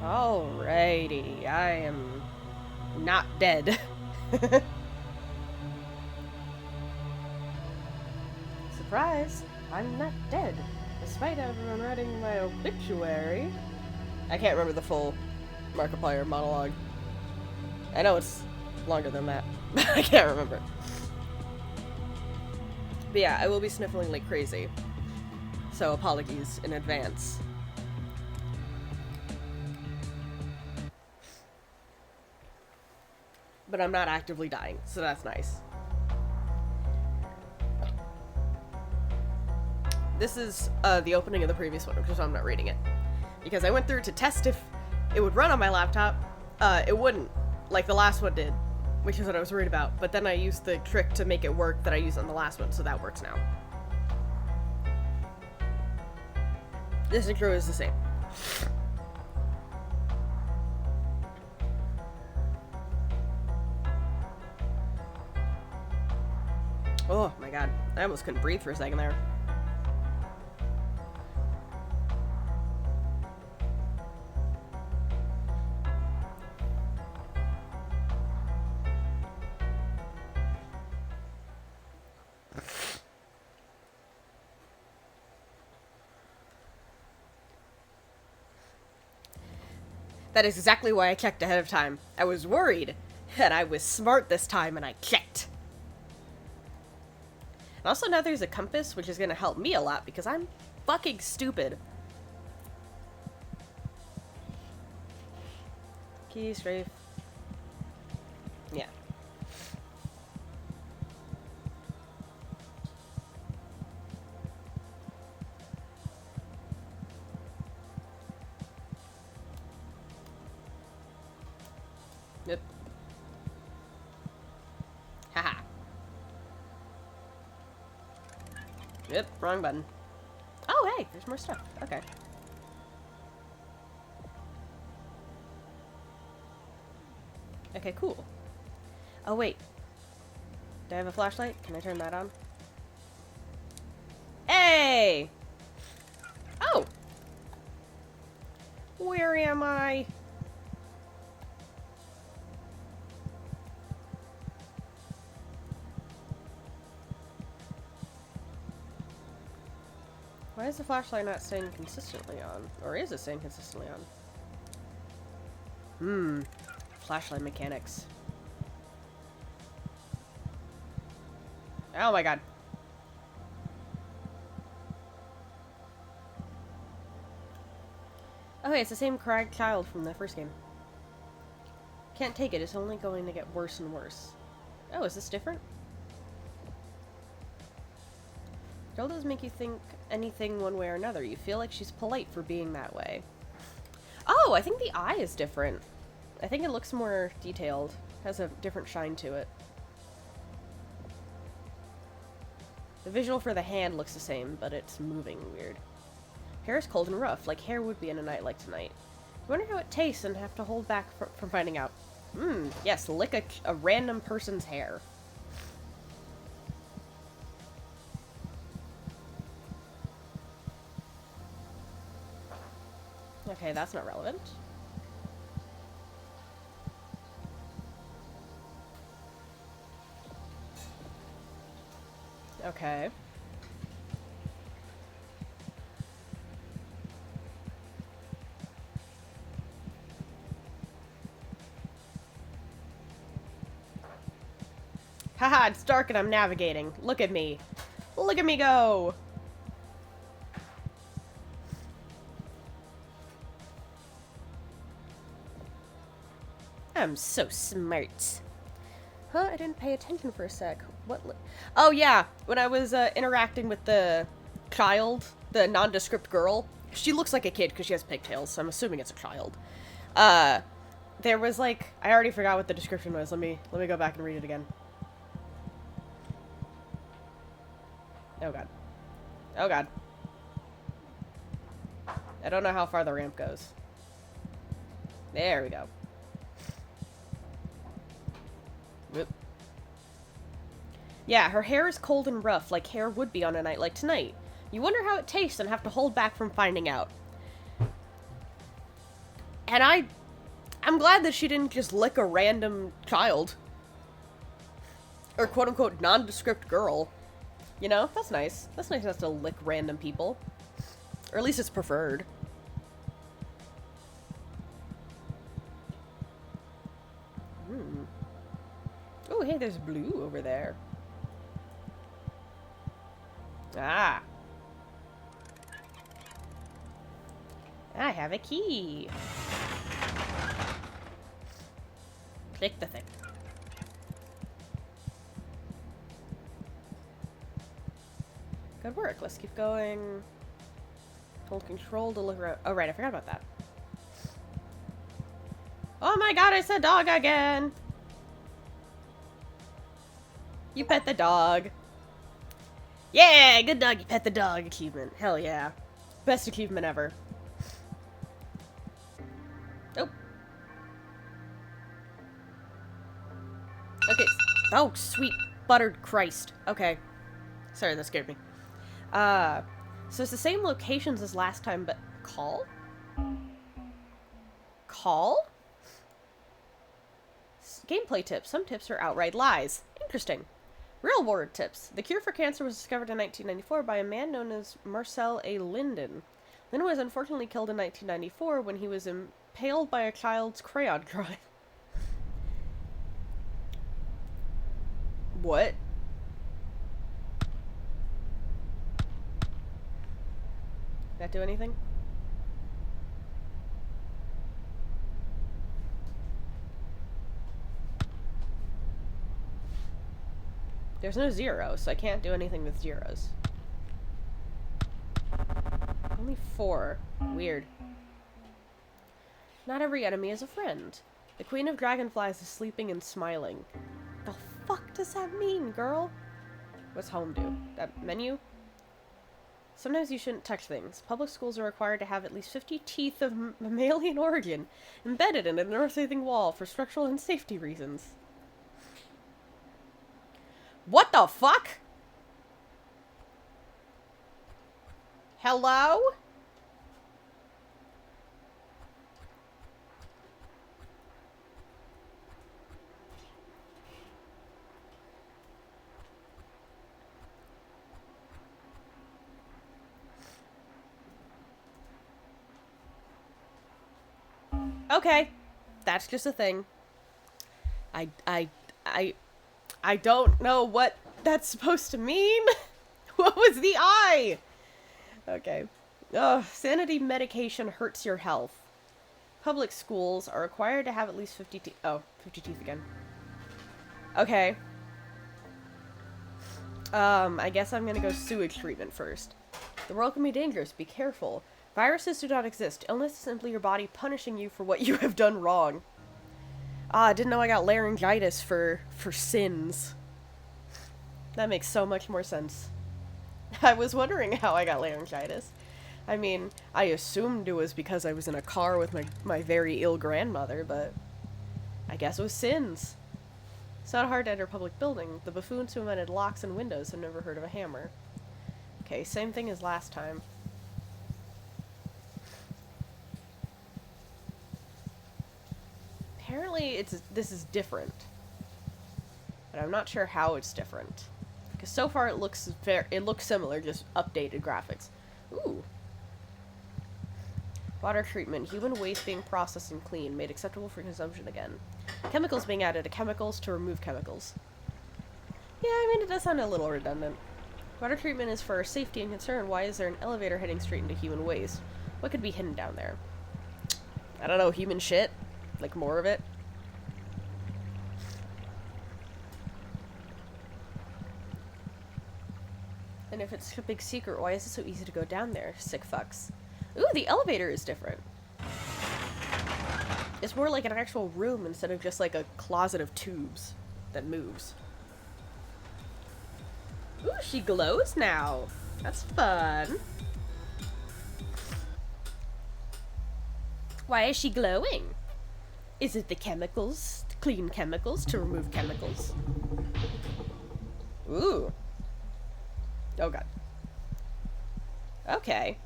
Alrighty, I am not dead. Surprise, I'm not dead, despite everyone writing my obituary. I can't remember the full Markiplier monologue. I know it's longer than that, but I can't remember. But yeah, I will be sniffling like crazy, so apologies in advance. But I'm not actively dying, so that's nice. This is the opening of the previous one, which is why I'm not reading it. Because I went through to test if it would run on my laptop. It wouldn't, like the last one did, which is what I was worried about. But then I used the trick to make it work that I used on the last one, so that works now. This intro is the same. Oh my god, I almost couldn't breathe for a second there. That is exactly why I checked ahead of time. I was worried, and I was smart this time, and I checked. And also now there's a compass, which is going to help me a lot, because I'm fucking stupid. Key, strafe. Yeah. Yep. Haha. Yep, wrong button. Oh, hey, there's more stuff. Okay. Okay, cool. Oh, wait. Do I have a flashlight? Can I turn that on? Hey! Oh! Where am I? Why is the flashlight not staying consistently on? Or is it staying consistently on? Flashlight mechanics. Oh my god. Okay, it's the same cracked child from the first game. Can't take it, it's only going to get worse and worse. Oh, is this different? Girl doesn't make you think anything one way or another. You feel like she's polite for being that way. Oh, I think the eye is different. I think it looks more detailed. Has a different shine to it. The visual for the hand looks the same, but it's moving weird. Hair is cold and rough, like hair would be in a night like tonight. I wonder how it tastes and have to hold back from finding out. Yes, lick a random person's hair. Okay, that's not relevant. Okay. Haha, it's dark and I'm navigating. Look at me. Look at me go! I'm so smart. Huh? I didn't pay attention for a sec. What? Oh, yeah. When I was interacting with the child, the nondescript girl, she looks like a kid because she has pigtails, so I'm assuming it's a child. There was like, I already forgot what the description was. Let me go back and read it again. Oh god. Oh god. I don't know how far the ramp goes. There we go. Whoop. Yeah, her hair is cold and rough, like hair would be on a night like tonight. You wonder how it tastes and have to hold back from finding out. And I'm glad that she didn't just lick a random child. Or quote-unquote nondescript girl. You know? That's nice. That's nice not to lick random people. Or at least it's preferred. Oh, hey, there's blue over there. Ah. I have a key. Click the thing. Good work. Let's keep going. Hold control to look around. Oh, right. I forgot about that. Oh my god, I said dog again. You pet the dog. Yeah, good dog. You pet the dog achievement. Hell yeah. Best achievement ever. Oh. Okay. Oh, sweet buttered Christ. Okay. Sorry, that scared me. So it's the same locations as last time, but call? Call? Gameplay tips. Some tips are outright lies. Interesting. Real world tips. The cure for cancer was discovered in 1994 by a man known as Marcel A. Linden. Linden was unfortunately killed in 1994 when he was impaled by a child's crayon drawing. What? Did that do anything? There's no zero, so I can't do anything with zeros. Only 4. Weird. Not every enemy is a friend. The Queen of Dragonflies is sleeping and smiling. The fuck does that mean, girl? What's home do? That menu? Sometimes you shouldn't touch things. Public schools are required to have at least 50 teeth of mammalian origin embedded in a north-facing wall for structural and safety reasons. What the fuck? Hello? Okay. That's just a thing. I don't know what that's supposed to mean. What was the eye? Okay. Ugh, sanity medication hurts your health. Public schools are required to have at least 50 teeth. Oh, 50 teeth again. Okay. I guess I'm gonna go sewage treatment first. The world can be dangerous. Be careful. Viruses do not exist. Illness is simply your body punishing you for what you have done wrong. Ah, I didn't know I got laryngitis for sins. That makes so much more sense. I was wondering how I got laryngitis. I mean, I assumed it was because I was in a car with my very ill grandmother, but I guess it was sins. It's not hard to enter a public building. The buffoons who invented locks and windows have never heard of a hammer. Okay, same thing as last time. Apparently this is different. But I'm not sure how it's different. Because so far it looks similar, just updated graphics. Ooh. Water treatment. Human waste being processed and cleaned, made acceptable for consumption again. Chemicals being added to chemicals to remove chemicals. Yeah, I mean, it does sound a little redundant. Water treatment is for safety and concern. Why is there an elevator heading straight into human waste? What could be hidden down there? I don't know, human shit? Like, more of it? And if it's a big secret, why is it so easy to go down there? Sick fucks. Ooh, the elevator is different. It's more like an actual room instead of just like a closet of tubes that moves. Ooh, she glows now. That's fun. Why is she glowing? Is it the chemicals? Clean chemicals to remove chemicals? Ooh. Oh god. Okay.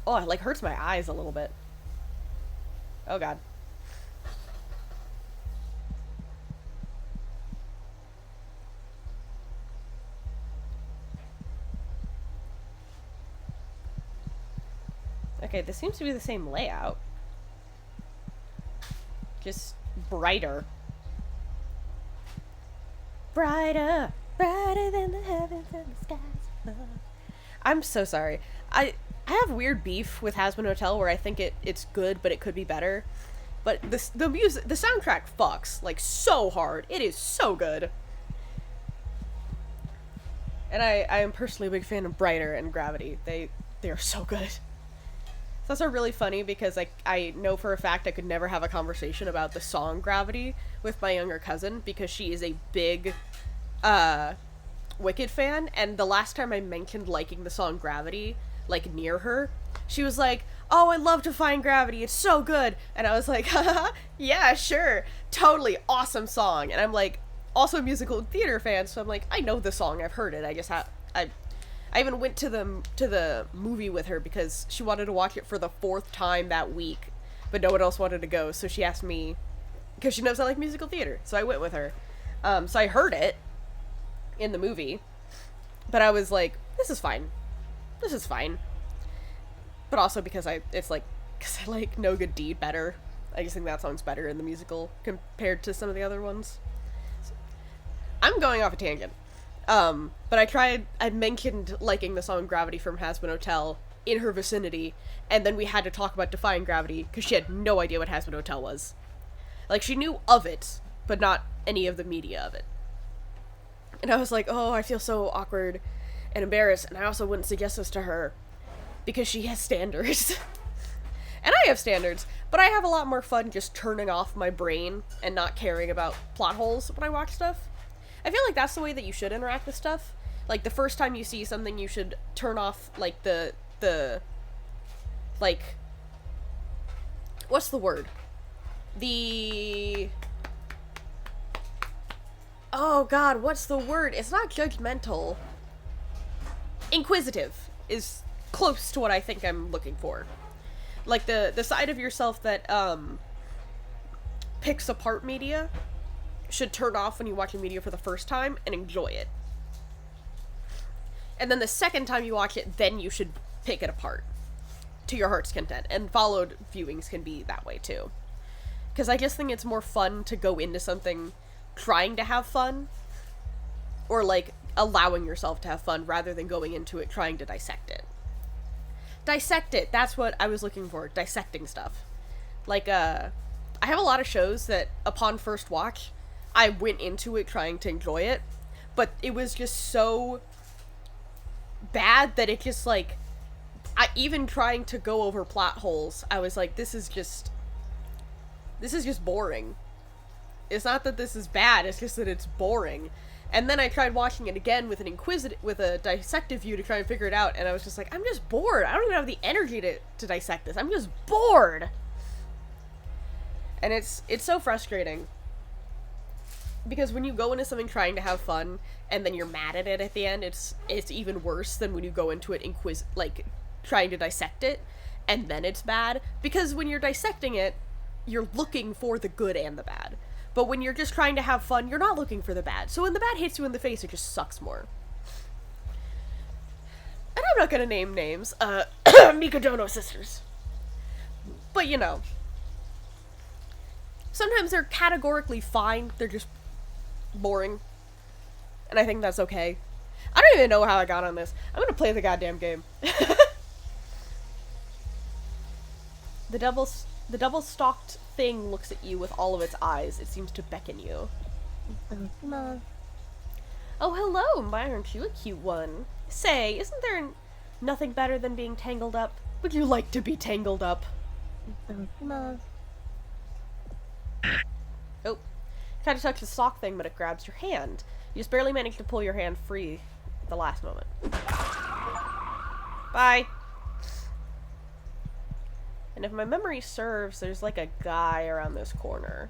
Oh, it like hurts my eyes a little bit. Oh god. Okay, this seems to be the same layout. Just brighter. Brighter, brighter than the heavens and the skies above. I'm so sorry. I have weird beef with Hazbin Hotel where I think it's good, but it could be better. But the soundtrack fucks, like, so hard. It is so good. And I am personally a big fan of Brighter and Gravity. They are so good. It's also really funny because I know for a fact I could never have a conversation about the song Gravity with my younger cousin because she is a big Wicked fan, and the last time I mentioned liking the song Gravity, like, near her, she was like, oh, I love Defying Gravity, it's so good, and I was like, haha, yeah, sure, totally awesome song, and I'm like, also a musical theater fan, so I'm like, I know the song, I've heard it, I just I even went to the movie with her because she wanted to watch it for the 4th time that week, but no one else wanted to go, so she asked me, because she knows I like musical theater, so I went with her, so I heard it in the movie, but I was like, this is fine, but also because I like No Good Deed better. I just think that song's better in the musical compared to some of the other ones. I'm going off a tangent. But I mentioned liking the song Gravity from Hazbin Hotel in her vicinity, and then we had to talk about Defying Gravity, because she had no idea what Hazbin Hotel was. Like, she knew of it, but not any of the media of it. And I was like, oh, I feel so awkward and embarrassed, and I also wouldn't suggest this to her, because she has standards. And I have standards, but I have a lot more fun just turning off my brain and not caring about plot holes when I watch stuff. I feel like that's the way that you should interact with stuff. Like, the first time you see something, you should turn off, like, like, what's the word? Oh god, what's the word? It's not judgmental. Inquisitive is close to what I think I'm looking for. Like, the side of yourself that, picks apart media should turn off when you watch a media for the first time and enjoy it. And then the second time you watch it, then you should pick it apart to your heart's content. And followed viewings can be that way too. Because I just think it's more fun to go into something trying to have fun, or like allowing yourself to have fun rather than going into it trying to dissect it. Dissect it, that's what I was looking for, dissecting stuff. Like, I have a lot of shows that upon first watch, I went into it trying to enjoy it, but it was just so bad that it just, like, even trying to go over plot holes, I was like, this is just boring. It's not that this is bad, it's just that it's boring. And then I tried watching it again with a dissective view to try and figure it out, and I was just like, I'm just bored. I don't even have the energy to dissect this. I'm just bored. And it's so frustrating. Because when you go into something trying to have fun, and then you're mad at it at the end, it's even worse than when you go into it trying to dissect it, and then it's bad. Because when you're dissecting it, you're looking for the good and the bad. But when you're just trying to have fun, you're not looking for the bad. So when the bad hits you in the face, it just sucks more. And I'm not gonna name names, Mikodono sisters. But, you know. Sometimes they're categorically fine, they're just boring. And I think that's okay. I don't even know how I got on this. I'm gonna play the goddamn game. The double-stalked thing looks at you with all of its eyes. It seems to beckon you. Oh, hello, my aren't you a cute one? Say, isn't there nothing better than being tangled up? Would you like to be tangled up? Oh. Try to touch the sock thing, but it grabs your hand. You just barely managed to pull your hand free at the last moment. Bye. And if my memory serves, there's like a guy around this corner.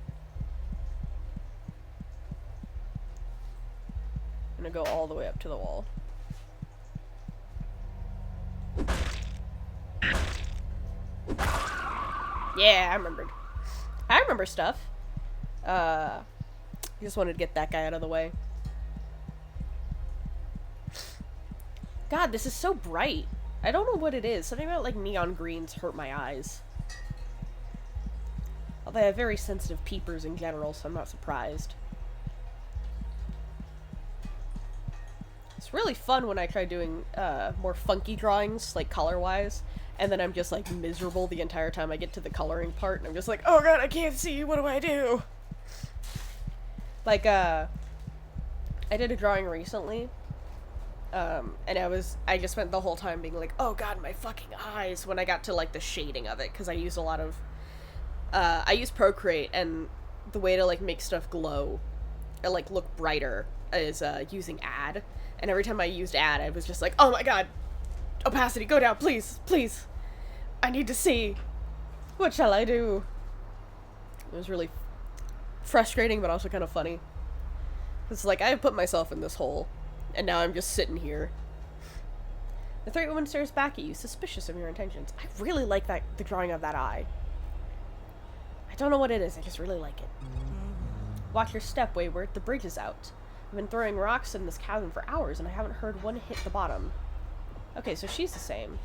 I'm gonna go all the way up to the wall. Yeah, I remembered. I remember stuff. Just wanted to get that guy out of the way. God, this is so bright. I don't know what it is. Something about, like, neon greens hurt my eyes. Although I have very sensitive peepers in general, so I'm not surprised. It's really fun when I try doing more funky drawings, like color-wise, and then I'm just like miserable the entire time I get to the coloring part, and I'm just like, oh god, I can't see, what do I do? Like, I did a drawing recently, and I just spent the whole time being like, oh god, my fucking eyes, when I got to like the shading of it, because I use a lot of, I use Procreate, and the way to like make stuff glow, or like look brighter, is using add. And every time I used add, I was just like, oh my god, opacity, go down, please, please. I need to see. What shall I do? It was really frustrating, but also kind of funny. It's like, I have put myself in this hole, and now I'm just sitting here. The third woman stares back at you, suspicious of your intentions. I really like the drawing of that eye. I don't know what it is, I just really like it. Watch your step, Wayward, the bridge is out. I've been throwing rocks in this chasm for hours, and I haven't heard one hit the bottom. Okay, so she's the same.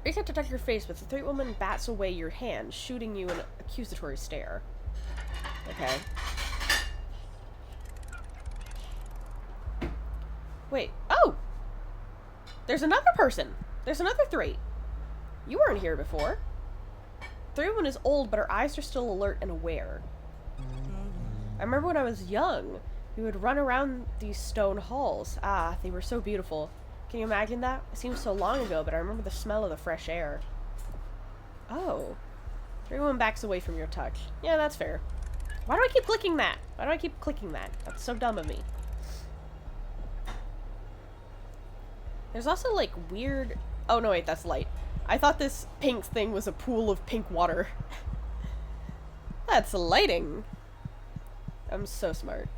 Reach out to touch your face, but the third woman bats away your hand, shooting you an accusatory stare. Okay. Wait. Oh! There's another person! There's another three! You weren't here before. The third one is old, but her eyes are still alert and aware. I remember when I was young, we would run around these stone halls. Ah, they were so beautiful. Can you imagine that? It seems so long ago, but I remember the smell of the fresh air. Oh. Everyone backs away from your touch. Yeah, that's fair. Why do I keep clicking that? Why do I keep clicking that? That's so dumb of me. There's also, like, weird... Oh, no, wait, that's light. I thought this pink thing was a pool of pink water. That's lighting. I'm so smart.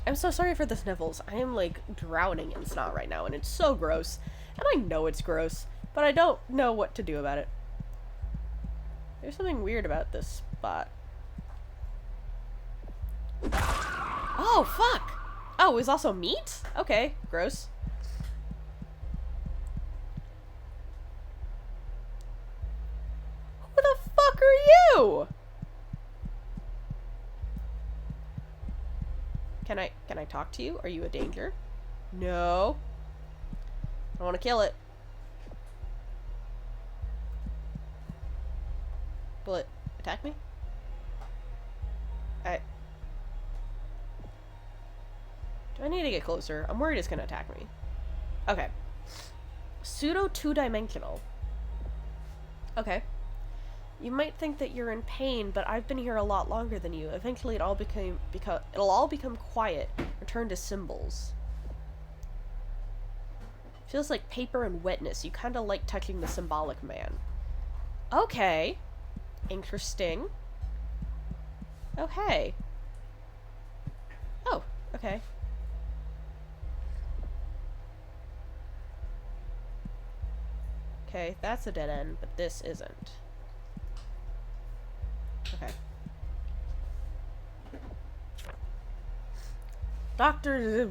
I'm so sorry for the sniffles. I am, like, drowning in snot right now, and it's so gross. And I know it's gross, but I don't know what to do about it. There's something weird about this spot. Oh, fuck! Oh, it was also meat? Okay, gross. Who the fuck are you? Can I talk to you? Are you a danger? No. I want to kill it. Will it attack me? Do I need to get closer? I'm worried it's gonna attack me. Okay. Pseudo two-dimensional. Okay. You might think that you're in pain, but I've been here a lot longer than you. Eventually it'll all become quiet, return to symbols. Feels like paper and wetness. You kinda like touching the symbolic man. Okay. Interesting. Oh, hey. Oh, okay. Okay, that's a dead end, but this isn't. Okay. Doctor...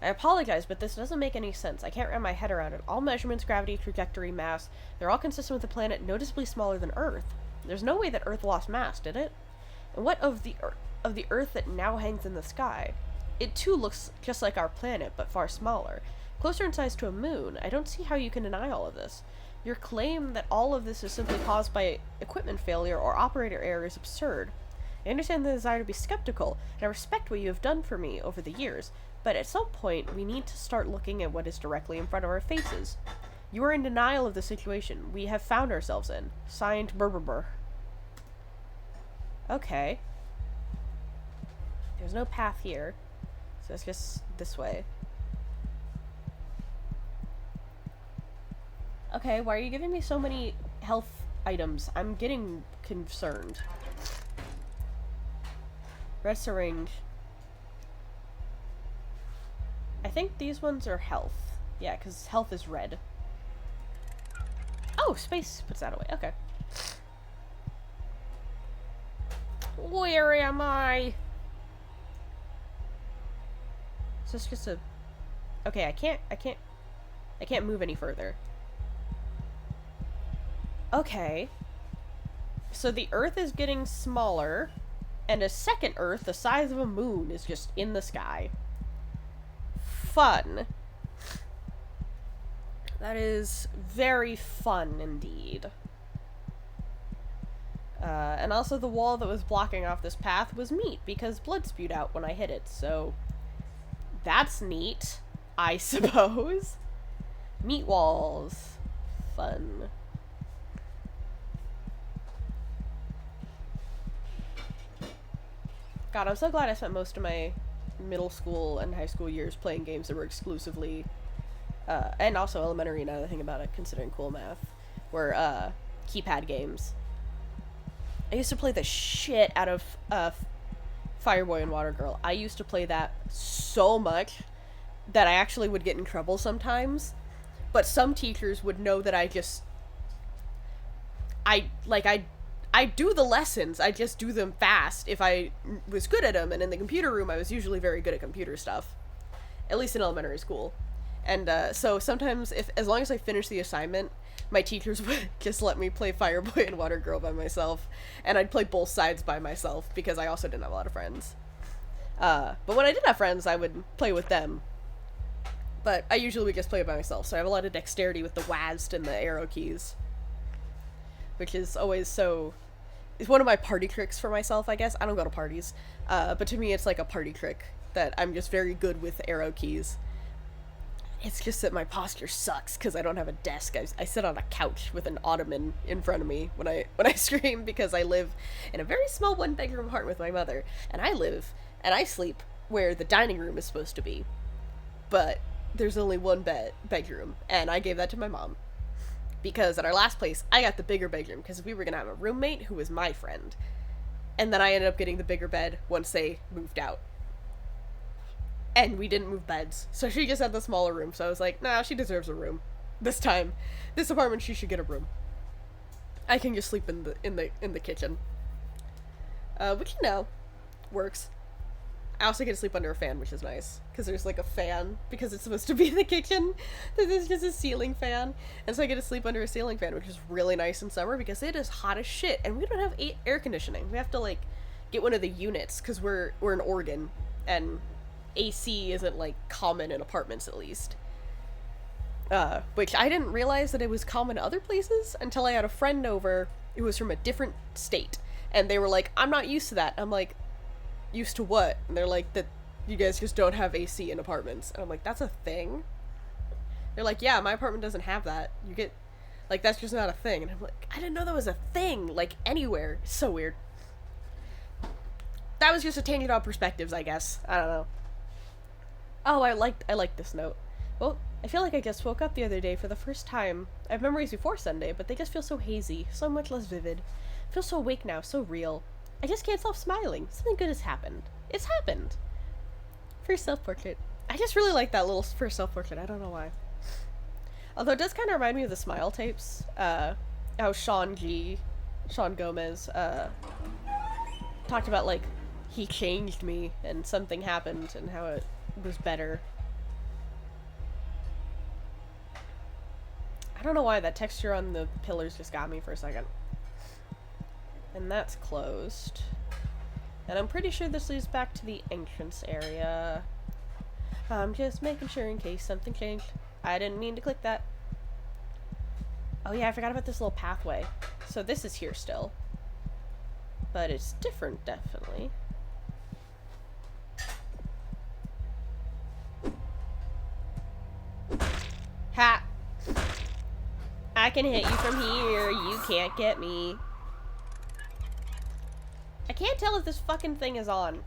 I apologize, but this doesn't make any sense. I can't wrap my head around it. All measurements, gravity, trajectory, mass, they're all consistent with a planet noticeably smaller than Earth. There's no way that Earth lost mass, did it? And what of the Earth that now hangs in the sky? It too looks just like our planet, but far smaller. Closer in size to a moon. I don't see how you can deny all of this. Your claim that all of this is simply caused by equipment failure or operator error is absurd. I understand the desire to be skeptical, and I respect what you have done for me over the years, but at some point, we need to start looking at what is directly in front of our faces. You are in denial of the situation we have found ourselves in. Signed, Burberber. Okay. There's no path here, so it's just this way. Okay, why are you giving me so many health items? I'm getting concerned. Red syringe. I think these ones are health. Yeah, because health is red. Oh, space puts that away. Okay. Where am I? Is this just a... Okay, I can't move any further. Okay. So the Earth is getting smaller, and a second Earth the size of a moon is just in the sky. Fun. That is very fun indeed. And also the wall that was blocking off this path was meat, because blood spewed out when I hit it, so... That's neat, I suppose. Meat walls. Fun. God, I'm so glad I spent most of my middle school and high school years playing games that were exclusively, and also elementary, now that I think about it, considering cool math, were, keypad games. I used to play the shit out of, Fireboy and Water Girl. I used to play that so much that I actually would get in trouble sometimes, but some teachers would know that I do the lessons, I just do them fast if I was good at them, and in the computer room I was usually very good at computer stuff. At least in elementary school. And, so sometimes, as long as I finished the assignment, my teachers would just let me play Fireboy and Water Girl by myself, and I'd play both sides by myself, because I also didn't have a lot of friends. But when I did have friends, I would play with them. But I usually would just play it by myself, so I have a lot of dexterity with the WASD and the arrow keys. Which is always so... It's one of my party tricks for myself, I guess. I don't go to parties. But to me, it's like a party trick, that I'm just very good with arrow keys. It's just that my posture sucks, because I don't have a desk. I sit on a couch with an ottoman in front of me when I stream, because I live in a very small one-bedroom apartment with my mother. And I sleep where the dining room is supposed to be. But there's only one bedroom, and I gave that to my mom. Because at our last place, I got the bigger bedroom, because we were going to have a roommate who was my friend. And then I ended up getting the bigger bed once they moved out. And we didn't move beds, so she just had the smaller room, so I was like, nah, she deserves a room. This time. This apartment, she should get a room. I can just sleep in the kitchen. Which, you know, works. I also get to sleep under a fan, which is nice, because there's like a fan, because it's supposed to be in the kitchen. There's just a ceiling fan, and so I get to sleep under a ceiling fan, which is really nice in summer, because it is hot as shit, and we don't have air conditioning. We have to, like, get one of the units, because we're in Oregon, and AC isn't, like, common in apartments, at least. Which I didn't realize that it was common other places until I had a friend over who was from a different state, and they were like, I'm not used to that. I'm like, used to what? And they're like, that you guys just don't have AC in apartments. And I'm like, that's a thing? They're like, yeah, my apartment doesn't have that. You get, like, that's just not a thing. And I'm like, I didn't know that was a thing, like, anywhere. It's so weird. That was just a tangent on perspectives, I guess. I don't know. Oh, I liked this note. Well, I feel like I just woke up the other day for the first time. I have memories before Sunday, but they just feel so hazy, so much less vivid. I feel so awake now, so real. I just can't stop smiling. Something good has happened. It's happened. First self-portrait. I just really like that little first self-portrait. I don't know why. Although it does kind of remind me of the Smile tapes. How Sean Gomez, talked about, like, he changed me and something happened and how it was better. I don't know why that texture on the pillars just got me for a second. And that's closed. And I'm pretty sure this leads back to the entrance area. I'm just making sure in case something changed. I didn't mean to click that. Oh yeah, I forgot about this little pathway. So this is here still. But it's different, definitely. Ha! I can hit you from here. You can't get me. I can't tell if this fucking thing is on.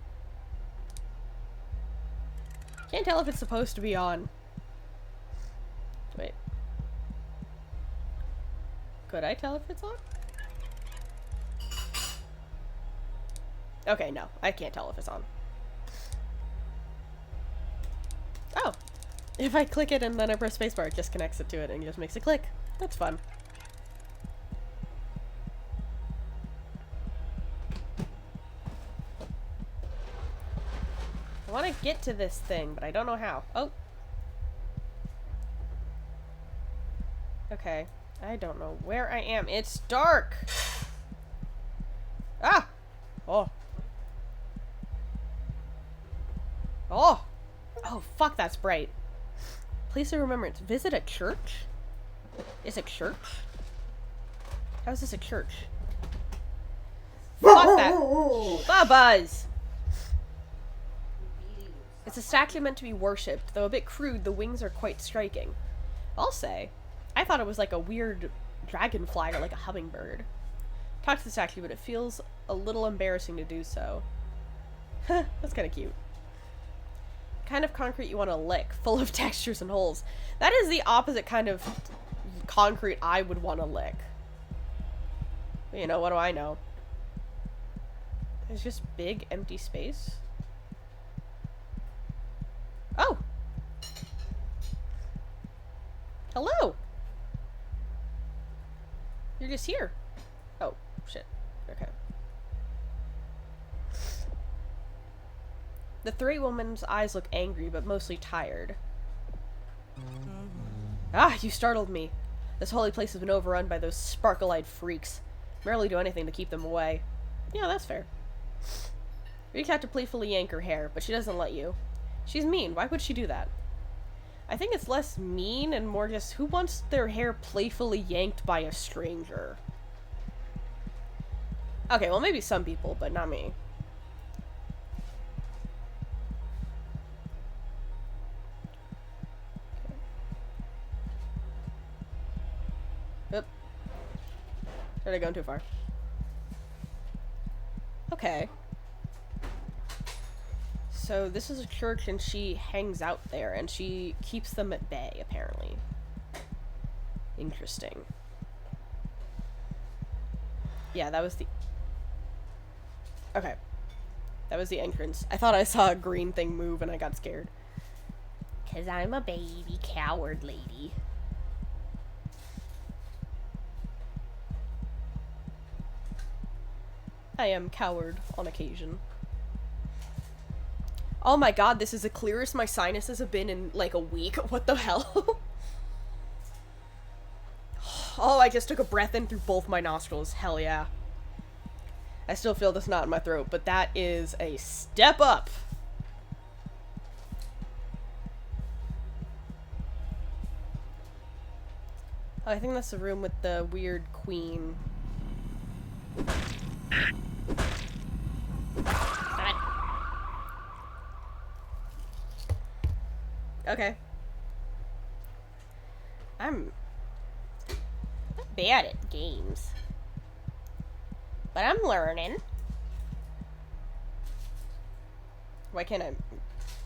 Can't tell if it's supposed to be on. Wait. Could I tell if it's on? Okay, no. I can't tell if it's on. Oh. If I click it and then I press spacebar, it just connects it to it and just makes it click. That's fun. I want to get to this thing, but I don't know how. Oh. Okay. I don't know where I am. It's dark! Ah! Oh. Oh! Oh, fuck, that's bright. Place of remembrance. Visit a church? Is a church? How is this a church? Fuck that! Buzz! It's a statue meant to be worshipped. Though a bit crude, the wings are quite striking. I'll say. I thought it was like a weird dragonfly or like a hummingbird. Talk to the statue, but it feels a little embarrassing to do so. That's kind of cute. Kind of concrete you want to lick, full of textures and holes. That is the opposite kind of concrete I would want to lick. But you know, what do I know? There's just big empty space. Oh! Hello! You're just here. Oh, shit. Okay. The three women's eyes look angry, but mostly tired. Ah, you startled me. This holy place has been overrun by those sparkle-eyed freaks. Rarely do anything to keep them away. Yeah, that's fair. Reach out to playfully yank her hair, but she doesn't let you. She's mean. Why would she do that? I think it's less mean and more just who wants their hair playfully yanked by a stranger? Okay, well maybe some people, but not me. Oop. Did I go too far? Okay. So this is a church and she hangs out there and she keeps them at bay, apparently. Interesting. Yeah, that was the... Okay. That was the entrance. I thought I saw a green thing move and I got scared. 'Cause I'm a baby coward lady. I am coward on occasion. Oh my god, this is the clearest my sinuses have been in like a week. What the hell? Oh, I just took a breath in through both my nostrils. Hell yeah. I still feel this knot in my throat, but that is a step up. Oh, I think that's the room with the weird queen. Okay. I'm not bad at games. But I'm learning. Why can't I...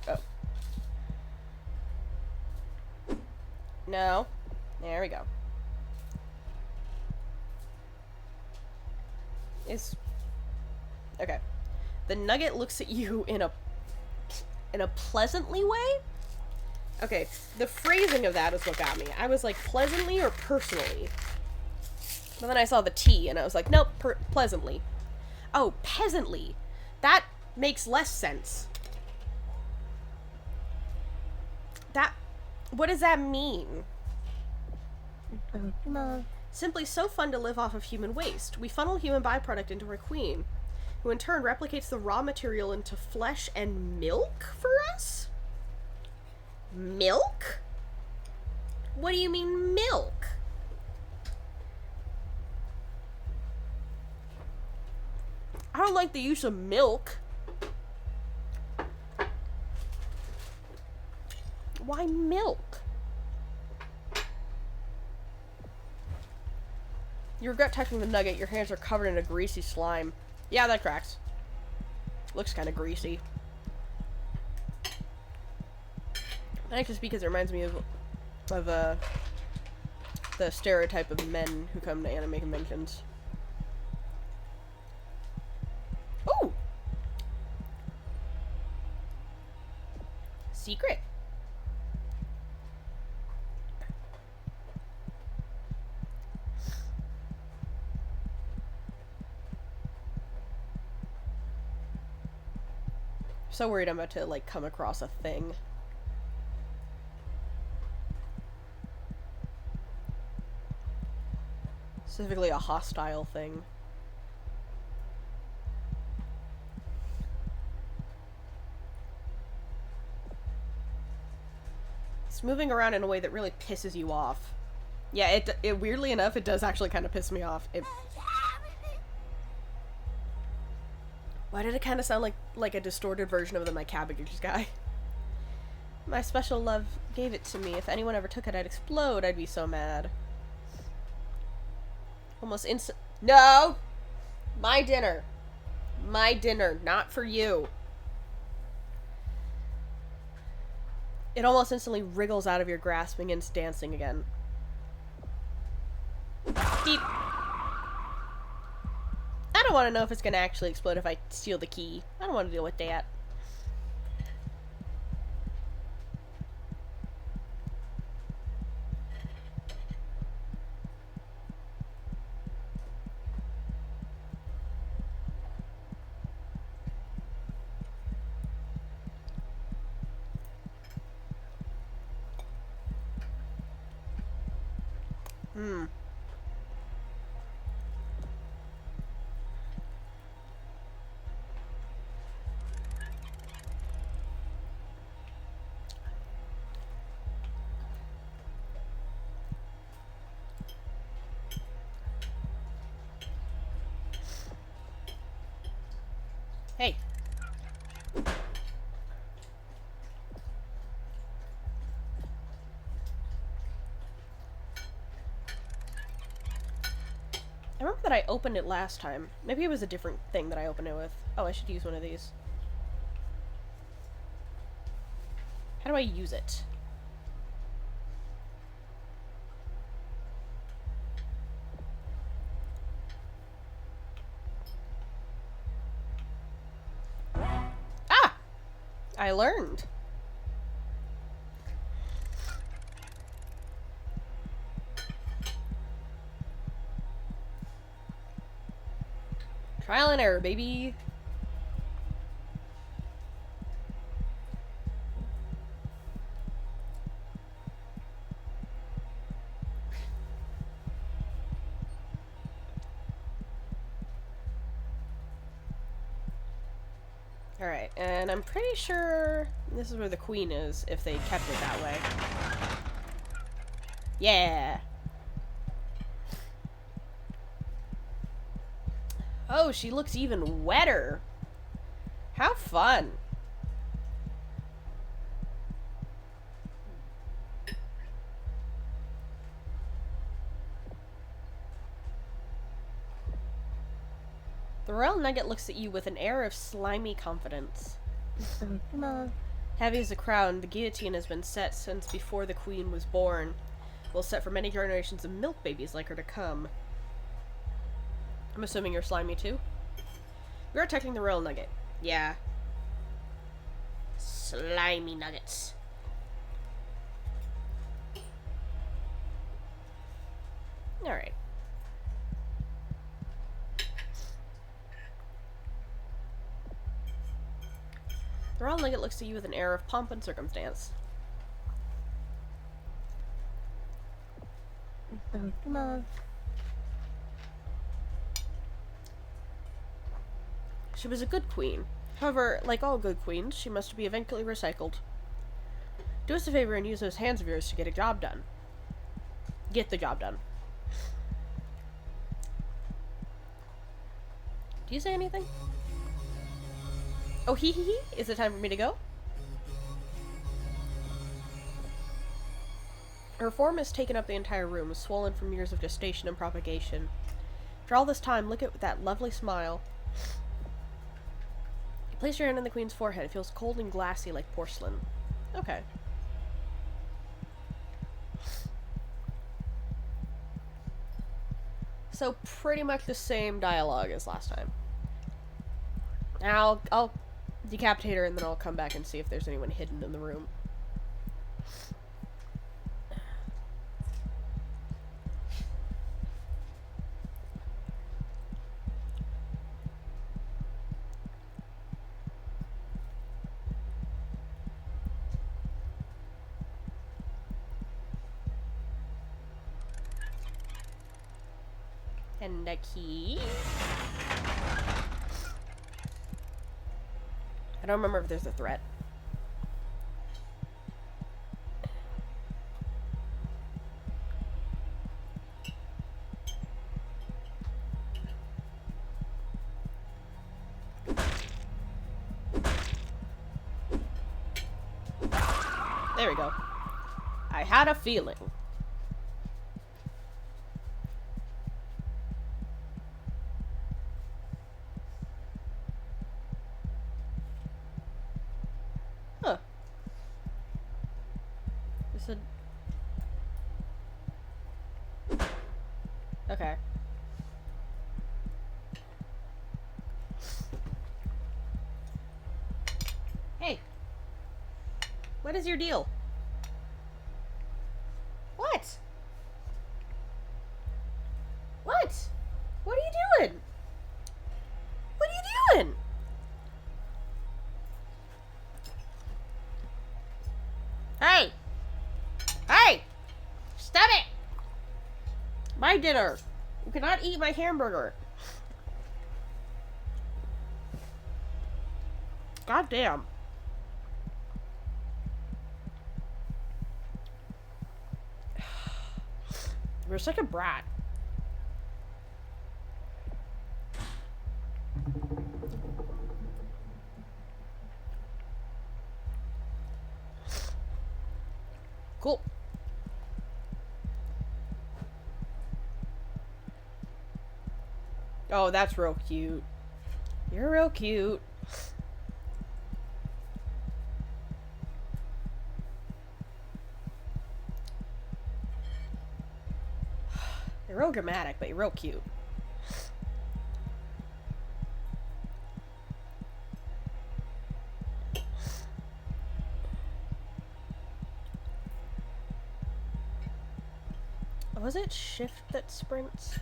Oh. No. There we go. Okay. The nugget looks at you in a pleasantly way? Okay, the phrasing of that is what got me. I was like, pleasantly or personally? But then I saw the T, and I was like, nope, pleasantly. Oh, peasantly. That makes less sense. What does that mean? Simply so fun to live off of human waste. We funnel human byproduct into our queen, who in turn replicates the raw material into flesh and milk for us? Milk? What do you mean, milk? I don't like the use of milk. Why milk? You regret touching the nugget. Your hands are covered in a greasy slime. Yeah, that tracks. Looks kind of greasy. I think just because it reminds me of the stereotype of men who come to anime conventions. Ooh! Secret. so worried I'm about to, like, come across a thing. Specifically a hostile thing. It's moving around in a way that really pisses you off. Yeah, it weirdly enough, it does actually kind of piss me off. Why did it kind of sound like a distorted version of the My Cabbage guy? My special love gave it to me. If anyone ever took it, I'd explode. I'd be so mad. Almost instant. No! My dinner. My dinner, not for you. It almost instantly wriggles out of your grasp and begins dancing again. Beep. I don't want to know if it's going to actually explode if I steal the key. I don't want to deal with that. Hey. I remember that I opened it last time. Maybe it was a different thing that I opened it with. Oh, I should use one of these. How do I use it? Ah! I learned. Trial and error, baby. Alright, and I'm pretty sure this is where the queen is, if they kept it that way. Yeah! Oh, she looks even wetter! How fun! The royal nugget looks at you with an air of slimy confidence. Heavy as a crown, the guillotine has been set since before the queen was born. Will set for many generations of milk babies like her to come. I'm assuming you're slimy too? You're attacking the royal nugget. Yeah. Slimy nuggets. Alright. The royal nugget looks at you with an air of pomp and circumstance. She was a good queen. However, like all good queens, she must be eventually recycled. Do us a favor and use those hands of yours to get a job done. Get the job done. Do you say anything? Oh, hee hee hee. Is it time for me to go? Her form has taken up the entire room, swollen from years of gestation and propagation. For all this time, look at that lovely smile. You place your hand on the queen's forehead. It feels cold and glassy like porcelain. Okay. So pretty much the same dialogue as last time. Now I'll decapitate her and then I'll come back and see if there's anyone hidden in the room. And a key. I don't remember if there's a threat. There we go. I had a feeling. Huh. This is... Okay. Hey. What is your deal? What? What? What are you doing? What are you doing? Hey! Hey! Stop it! My dinner! You cannot eat my hamburger. God damn. You're such a brat. Cool. Oh, that's real cute. You're real cute. You're real dramatic, but you're real cute. Was it shift that sprints?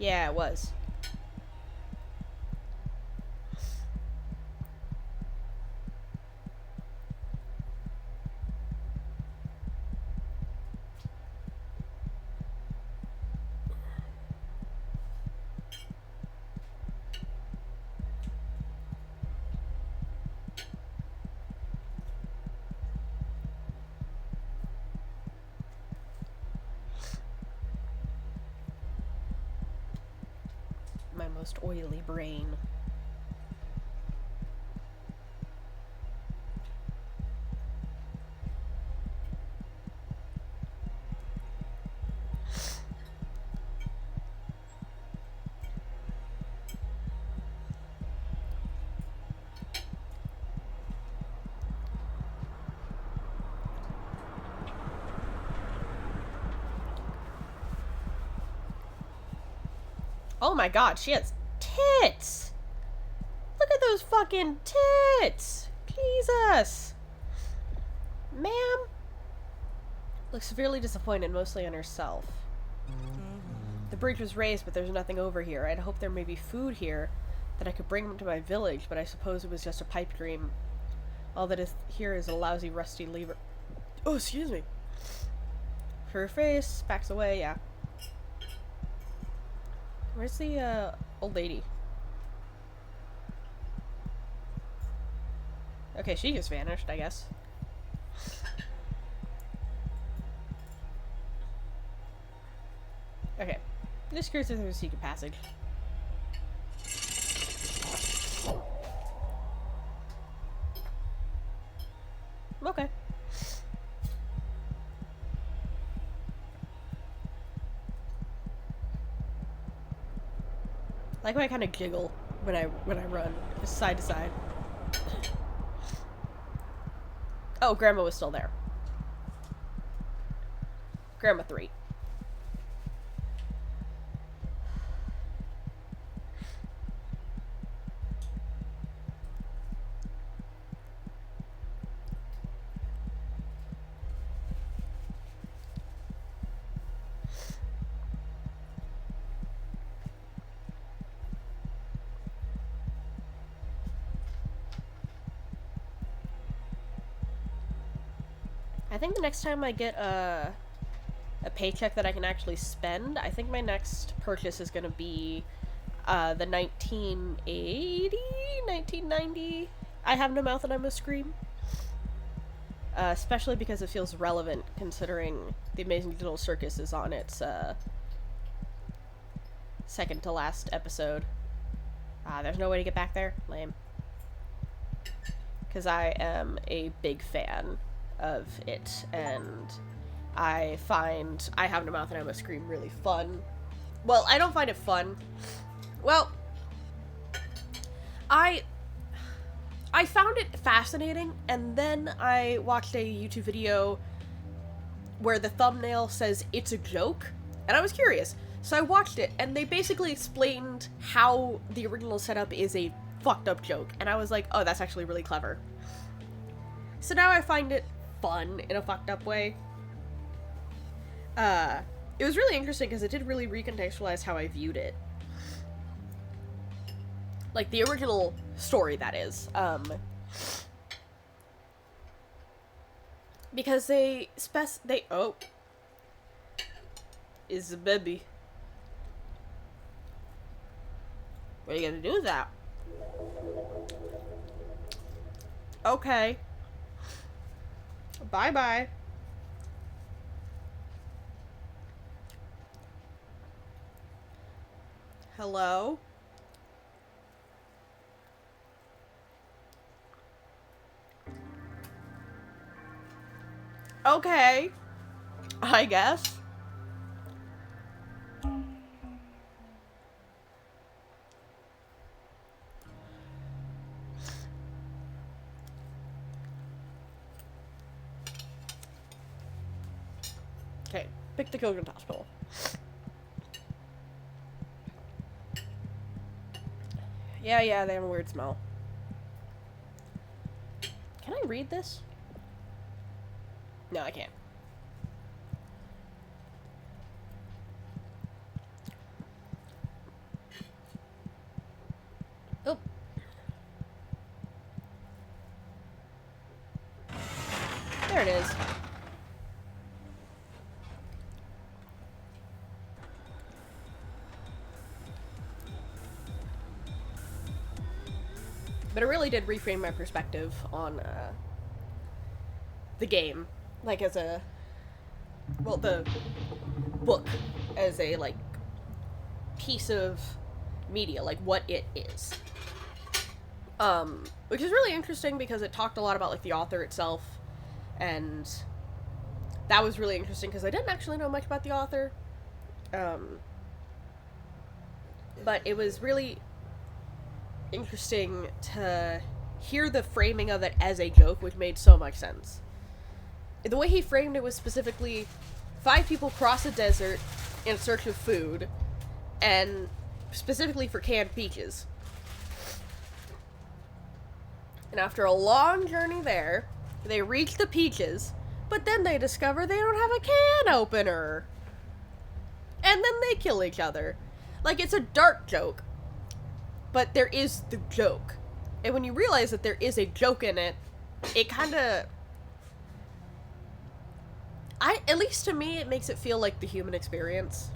Yeah, it was. My most oily brain. Oh my god, she has tits! Look at those fucking tits! Jesus! Ma'am? Looks severely disappointed, mostly on herself. The bridge was raised, but there's nothing over here. I'd hoped there may be food here, that I could bring to my village, but I suppose it was just a pipe dream. All that is here is a lousy, rusty lever. Oh, excuse me. Her face backs away, yeah. Where's the, old lady? Okay, she just vanished, I guess. Okay. Just curious if there's a secret passage. Okay. I like when I kind of giggle when I run, just side to side. Oh, Grandma was still there. Grandma 3. I think the next time I get a a paycheck that I can actually spend. I think my next purchase is going to be the 1990 I Have No Mouth and I Must Scream. Especially because it feels relevant considering The Amazing Little Circus is on its second to last episode. There's no way to get back there? Lame. Because I am a big fan of it, and I find I Have No Mouth and I Must Scream really fun. Well, I don't find it fun. Well, I found it fascinating, and then I watched a YouTube video where the thumbnail says it's a joke, and I was curious. So I watched it, and they basically explained how the original setup is a fucked up joke, and I was like, oh, that's actually really clever. So now I find it fun in a fucked up way. It was really interesting because it did really recontextualize how I viewed it. Like, the original story, that is. Because they oh. Is a baby. What are you gonna do with that? Okay. Bye-bye. Hello? Okay. I guess. Okay, pick the Children's Hospital. Yeah, they have a weird smell. Can I read this? No, I can't. Oh. There it is. But it really did reframe my perspective on the game. Like, as a... Well, the book as a, like, piece of media. Like, what it is. Which is really interesting because it talked a lot about, like, the author itself. And that was really interesting because I didn't actually know much about the author. But it was really interesting to hear the framing of it as a joke, which made so much sense. The way he framed it was specifically 5 people cross a desert in search of food, and specifically for canned peaches. And after a long journey there, they reach the peaches, but then they discover they don't have a can opener. And then they kill each other. Like, it's a dark joke, but there is the joke. And when you realize that there is a joke in it, it kind of... at least to me, it makes it feel like the human experience.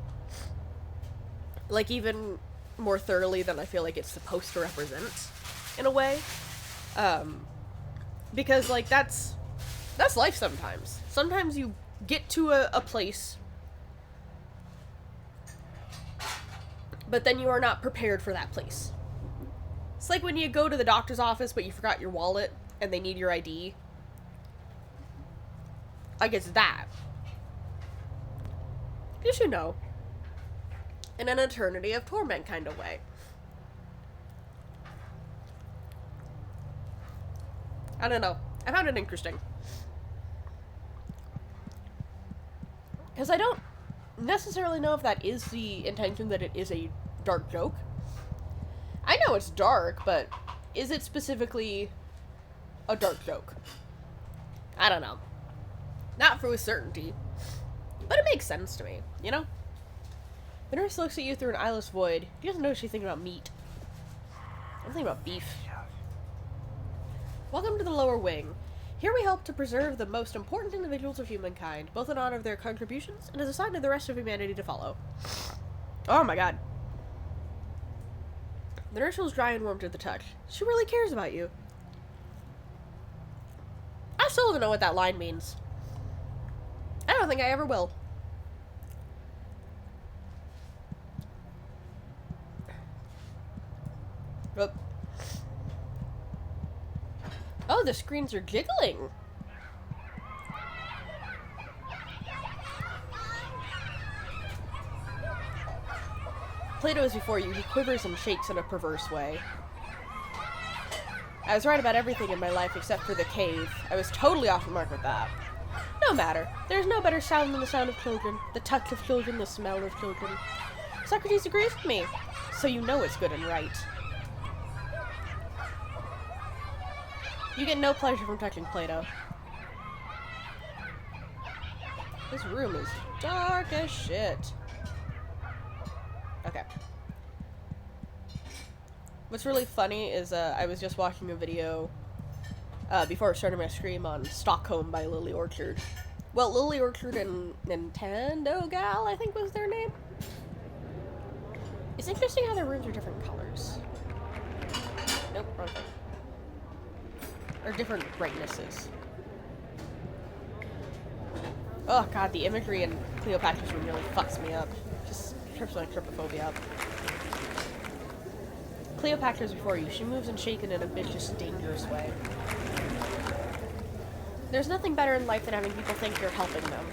Like, even more thoroughly than I feel like it's supposed to represent, in a way. Because, like, that's life sometimes. Sometimes you get to a place, but then you are not prepared for that place. It's like when you go to the doctor's office, but you forgot your wallet, and they need your ID. Like, it's that. Because, you know, in an eternity of torment kind of way. I don't know. I found it interesting. Because I don't necessarily know if that is the intention, that it is a dark joke. I know it's dark, but is it specifically a dark joke? I don't know. Not for with certainty. But it makes sense to me, you know? The nurse looks at you through an eyeless void. She doesn't know she's thinking about meat. I'm thinking about beef. Welcome to the lower wing. Here we help to preserve the most important individuals of humankind, both in honor of their contributions and as a sign to the rest of humanity to follow. Oh my god. The nurse feels dry and warm to the touch. She really cares about you. I still don't know what that line means. I don't think I ever will. Oh. Oh, the screens are jiggling. Plato is before you. He quivers and shakes in a perverse way. I was right about everything in my life except for the cave. I was totally off the mark with that. No matter. There's no better sound than the sound of children, the touch of children, the smell of children. Socrates agrees with me, so you know it's good and right. You get no pleasure from touching Plato. This room is dark as shit. Okay. What's really funny is I was just watching a video before I started my stream on Stockholm by Lily Orchard. Well, Lily Orchard and Nintendo Gal, I think was their name. It's interesting how their rooms are different colors. Nope, wrong thing. Or different brightnesses. Oh god, the imagery in Cleopatra's room really fucks me up. Just trips my trypophobia up. Cleopatra's before you. She moves and shaken in a vicious, dangerous way. There's nothing better in life than having people think you're helping them.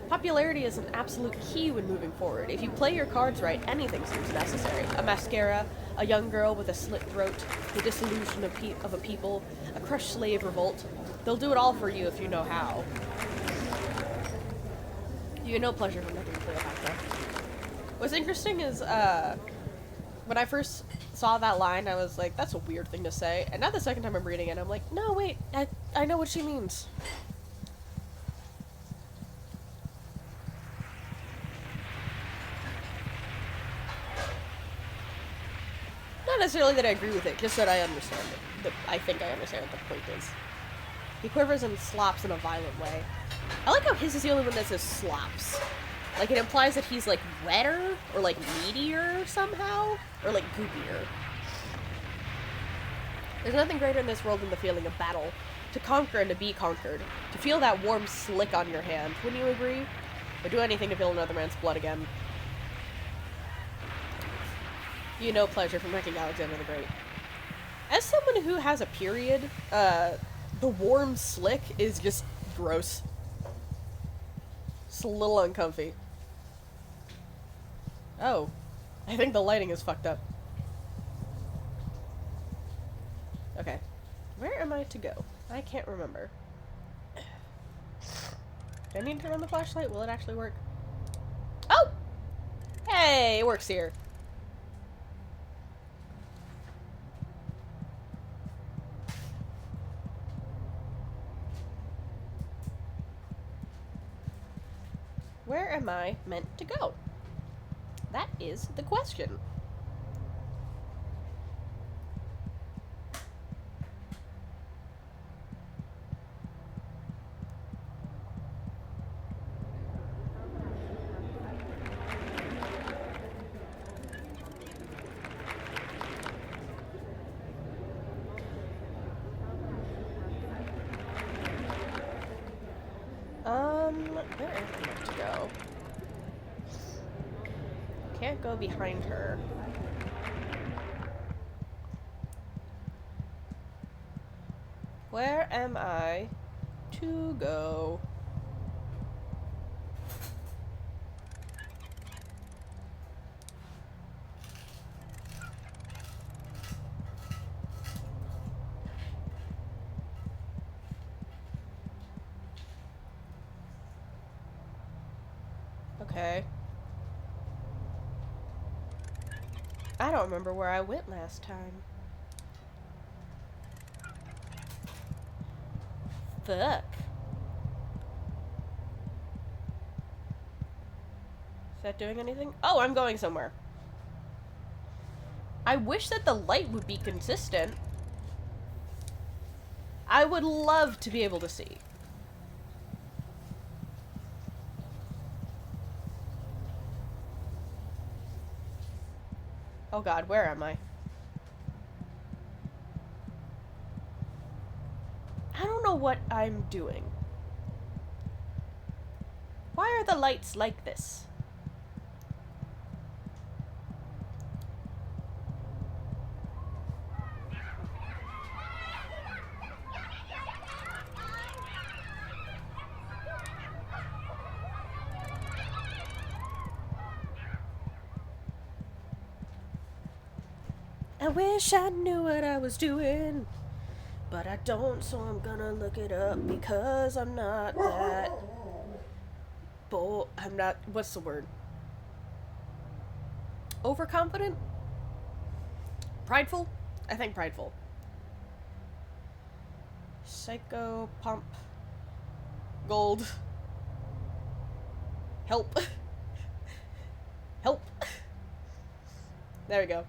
Popularity is an absolute key when moving forward. If you play your cards right, anything seems necessary. A mascara, a young girl with a slit throat, the dissolution of a people, a crushed slave revolt. They'll do it all for you if you know how. You get no pleasure from making Cleopatra. What's interesting is, when I first saw that line, I was like, that's a weird thing to say. And now the second time I'm reading it, I'm like, no, wait, I know what she means. Not necessarily that I agree with it, just that I understand it. I think I understand what the point is. He quivers and slops in a violent way. I like how his is the only one that says slops. Like, it implies that he's, like, wetter, or, like, meatier somehow, or, like, goopier. There's nothing greater in this world than the feeling of battle. To conquer and to be conquered. To feel that warm slick on your hand. Wouldn't you agree? Or do anything to feel another man's blood again. You know pleasure from wrecking Alexander the Great. As someone who has a period, the warm slick is just gross. It's a little uncomfy. Oh. I think the lighting is fucked up. Okay. Where am I to go? I can't remember. Do I need to turn on the flashlight? Will it actually work? Oh! Hey, it works here. Where am I meant to go? That is the question. Where am I meant to go? Can't go behind her. Where am I to go? Okay. I don't remember where I went last time. Fuck. Is that doing anything? Oh, I'm going somewhere. I wish that the light would be consistent. I would love to be able to see. Oh god, where am I? I don't know what I'm doing. Why are the lights like this? I wish I knew what I was doing, but I don't, so I'm gonna look it up because I'm not that bold. I'm not, what's the word? Overconfident? Prideful? I think prideful. Psychopomp. Gold. Help. Help. There we go.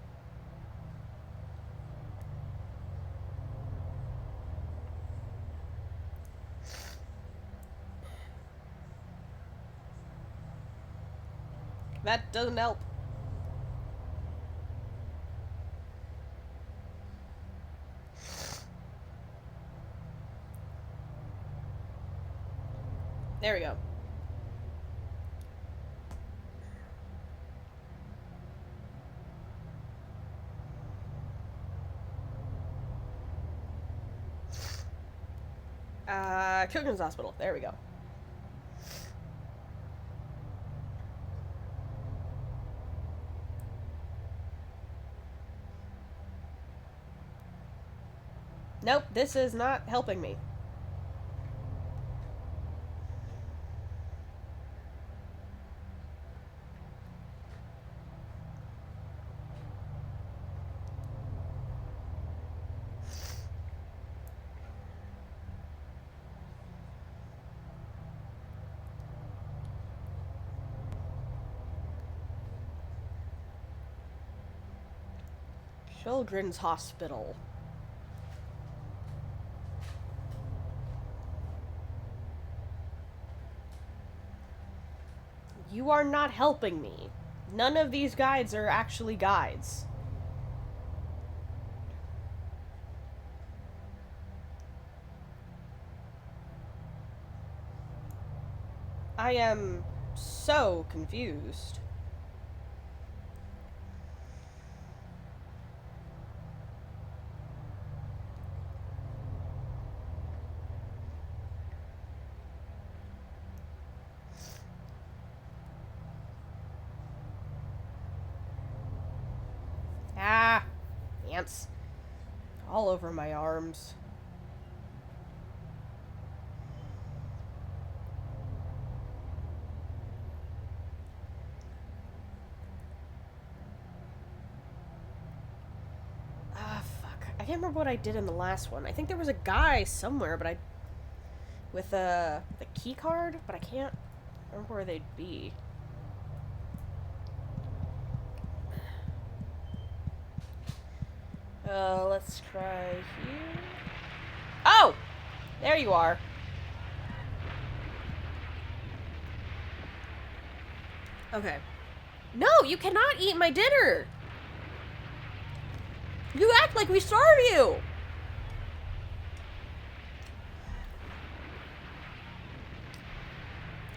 That doesn't help. There we go. Children's Hospital. There we go. Nope, this is not helping me. Children's Hospital. You are not helping me. None of these guides are actually guides. I am so confused. Ah, ants. All over my arms. Ah, fuck. I can't remember what I did in the last one. I think there was a guy somewhere, but with the key card, but I can't remember where they'd be. Let's try here. Oh! There you are. Okay. No, you cannot eat my dinner! You act like we starve you!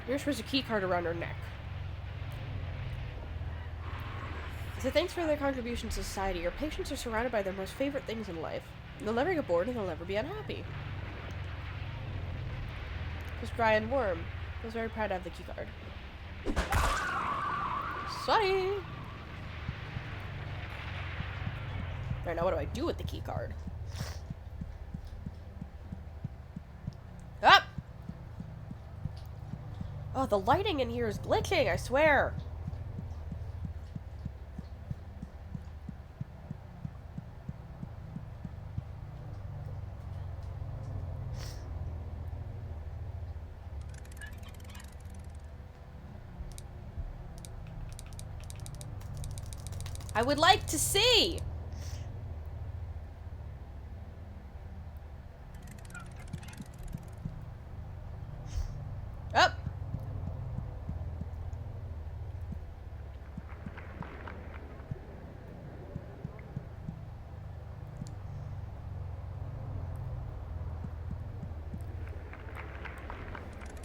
Yours was a key card around her neck. So thanks for their contribution to society. Your patients are surrounded by their most favorite things in life. They'll never get bored and they'll never be unhappy. It was dry and warm. I was very proud to have the key card. Sorry! Alright, now what do I do with the key card? Up! Oh, the lighting in here is glitching, I swear! I would like to see!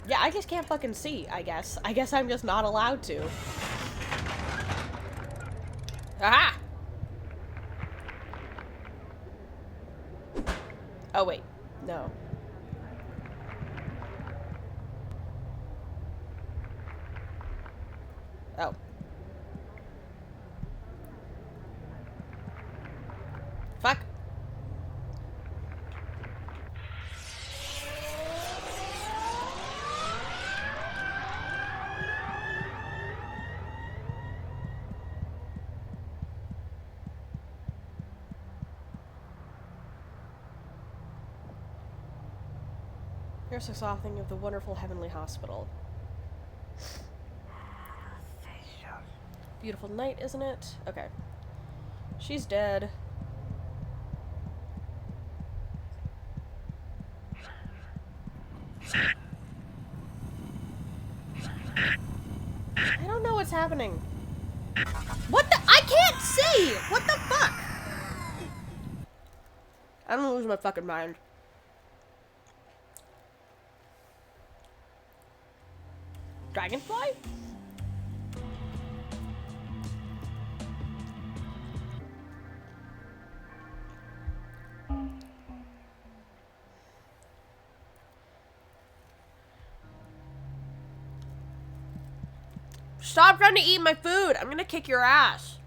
Yeah, I just can't fucking see, I guess. I guess I'm just not allowed to. Aha! Oh, wait. No. Oh. Fuck. Here's a softening of the wonderful heavenly hospital. Beautiful night, isn't it? Okay. She's dead. I don't know what's happening. What the? I can't see! What the fuck? I'm gonna lose my fucking mind. Dragonfly? Stop trying to eat my food! I'm gonna kick your ass.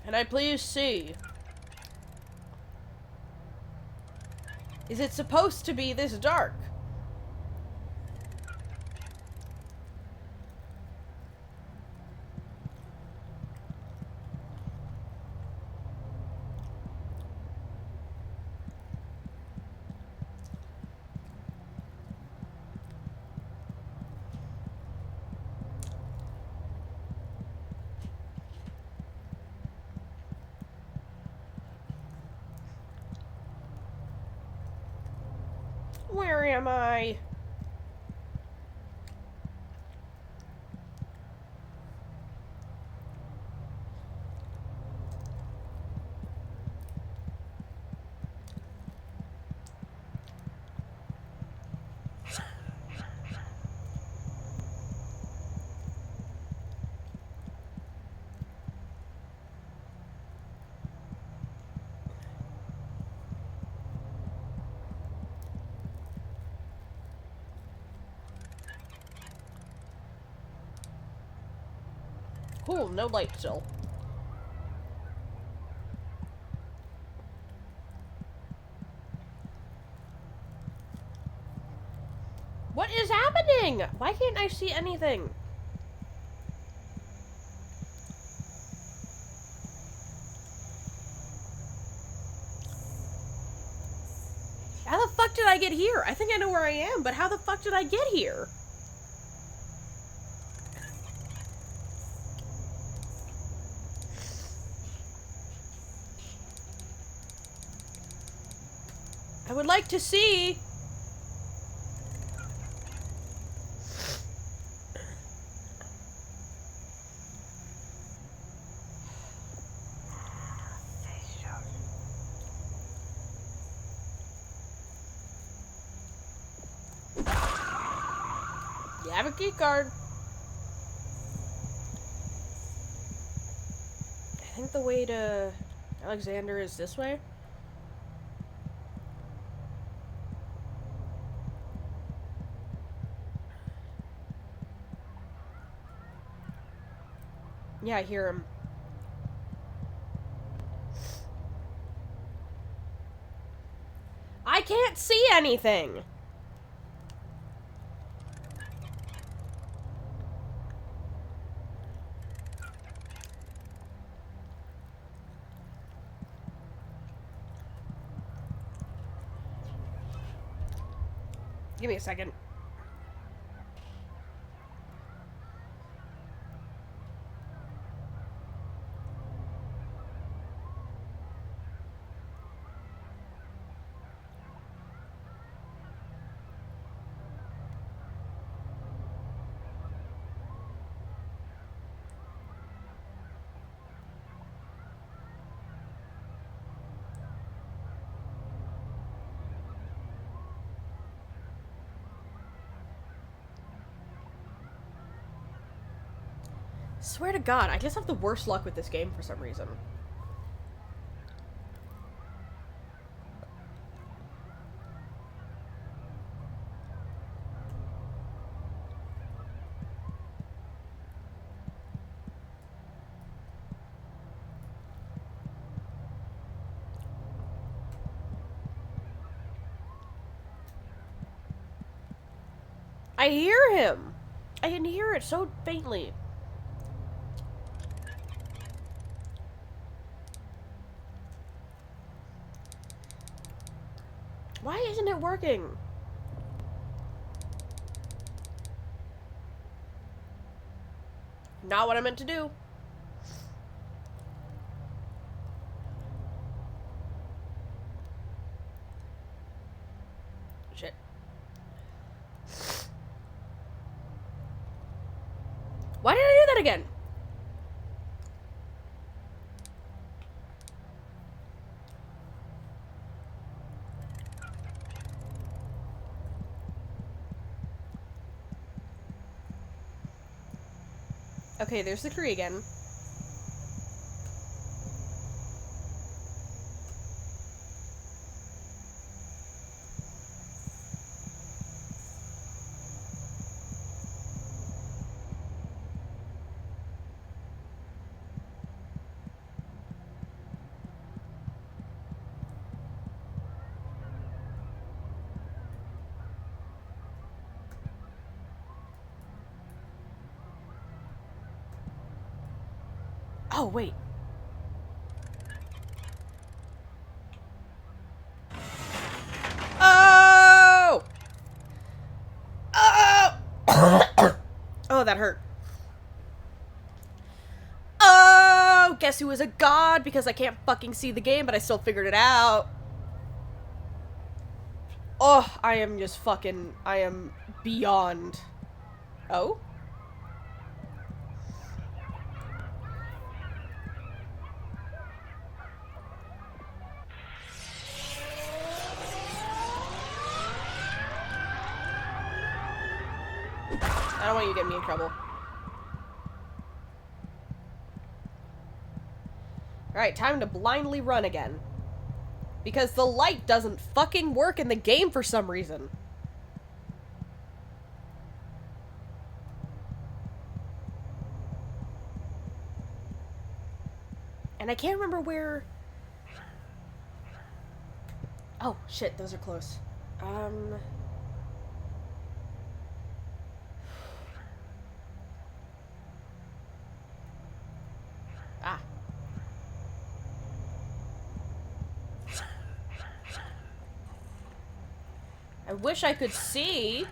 Can I please see? Is it supposed to be this dark? Where am I? Cool, no light still. What is happening? Why can't I see anything? How the fuck did I get here? I think I know where I am, but how the fuck did I get here? I would like to see. You have a key card. think the way to Alexander is this way. Yeah, I hear him. I can't see anything! Give me a second. Swear to God, I just have the worst luck with this game for some reason. I hear him! I can hear it so faintly. Why isn't it working? Not what I meant to do. Shit. Why did I do that again? Okay, there's the tree again. Oh, wait. Oh! Oh! Oh, that hurt. Oh! Guess who is a god? Because I can't fucking see the game, but I still figured it out. Oh, I am just fucking... I am beyond... Oh? I don't want you to get me in trouble. Alright, time to blindly run again. Because the light doesn't fucking work in the game for some reason. And I can't remember where... Oh, shit, those are close. Ah. I wish I could see.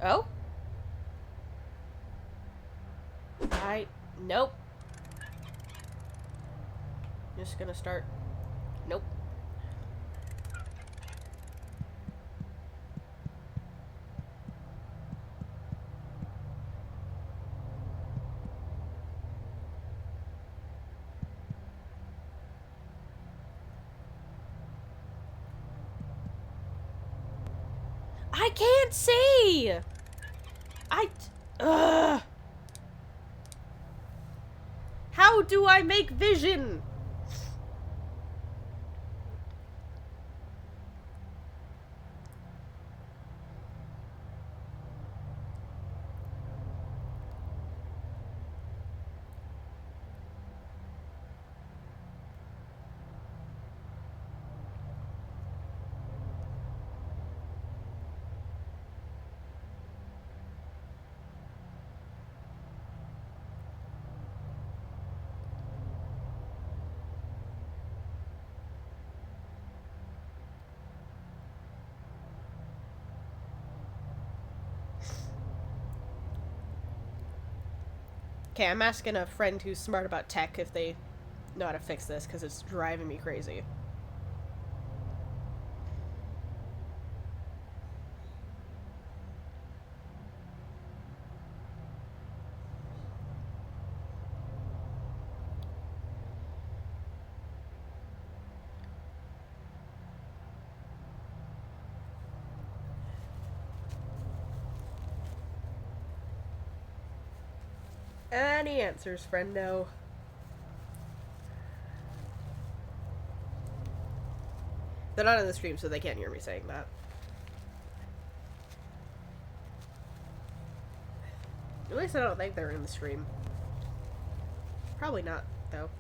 Oh? Nope. Just gonna start. Nope. can't see! Ugh. How do I make vision? Okay, I'm asking a friend who's smart about tech if they know how to fix this, because it's driving me crazy. Any answers, friendo? They're not in the stream, so they can't hear me saying that. At least I don't think they're in the stream. Probably not, though.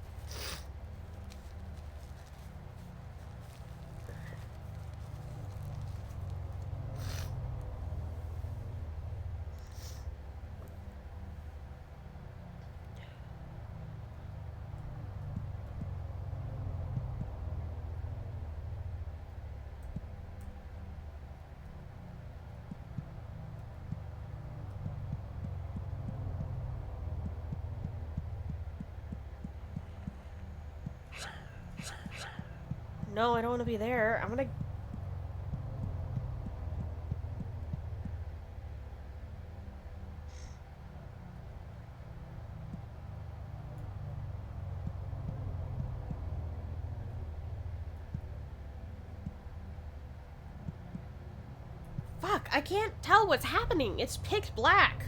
No, I don't want to be there. I'm gonna... Fuck, I can't tell what's happening. It's pitch black.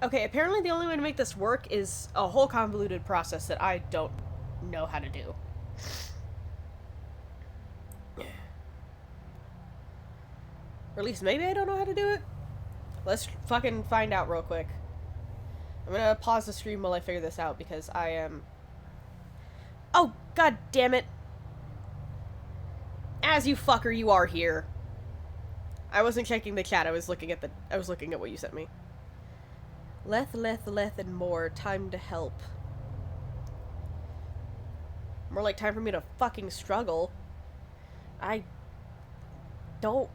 Okay, apparently the only way to make this work is a whole convoluted process that I don't know how to do. Or at least maybe I don't know how to do it? Let's fucking find out real quick. I'm gonna pause the stream while I figure this out because I am... Oh, god damn it. As you fucker, you are here. I wasn't checking the chat, I was looking at what you sent me. Leth, and more. Time to help. More like time for me to fucking struggle. I don't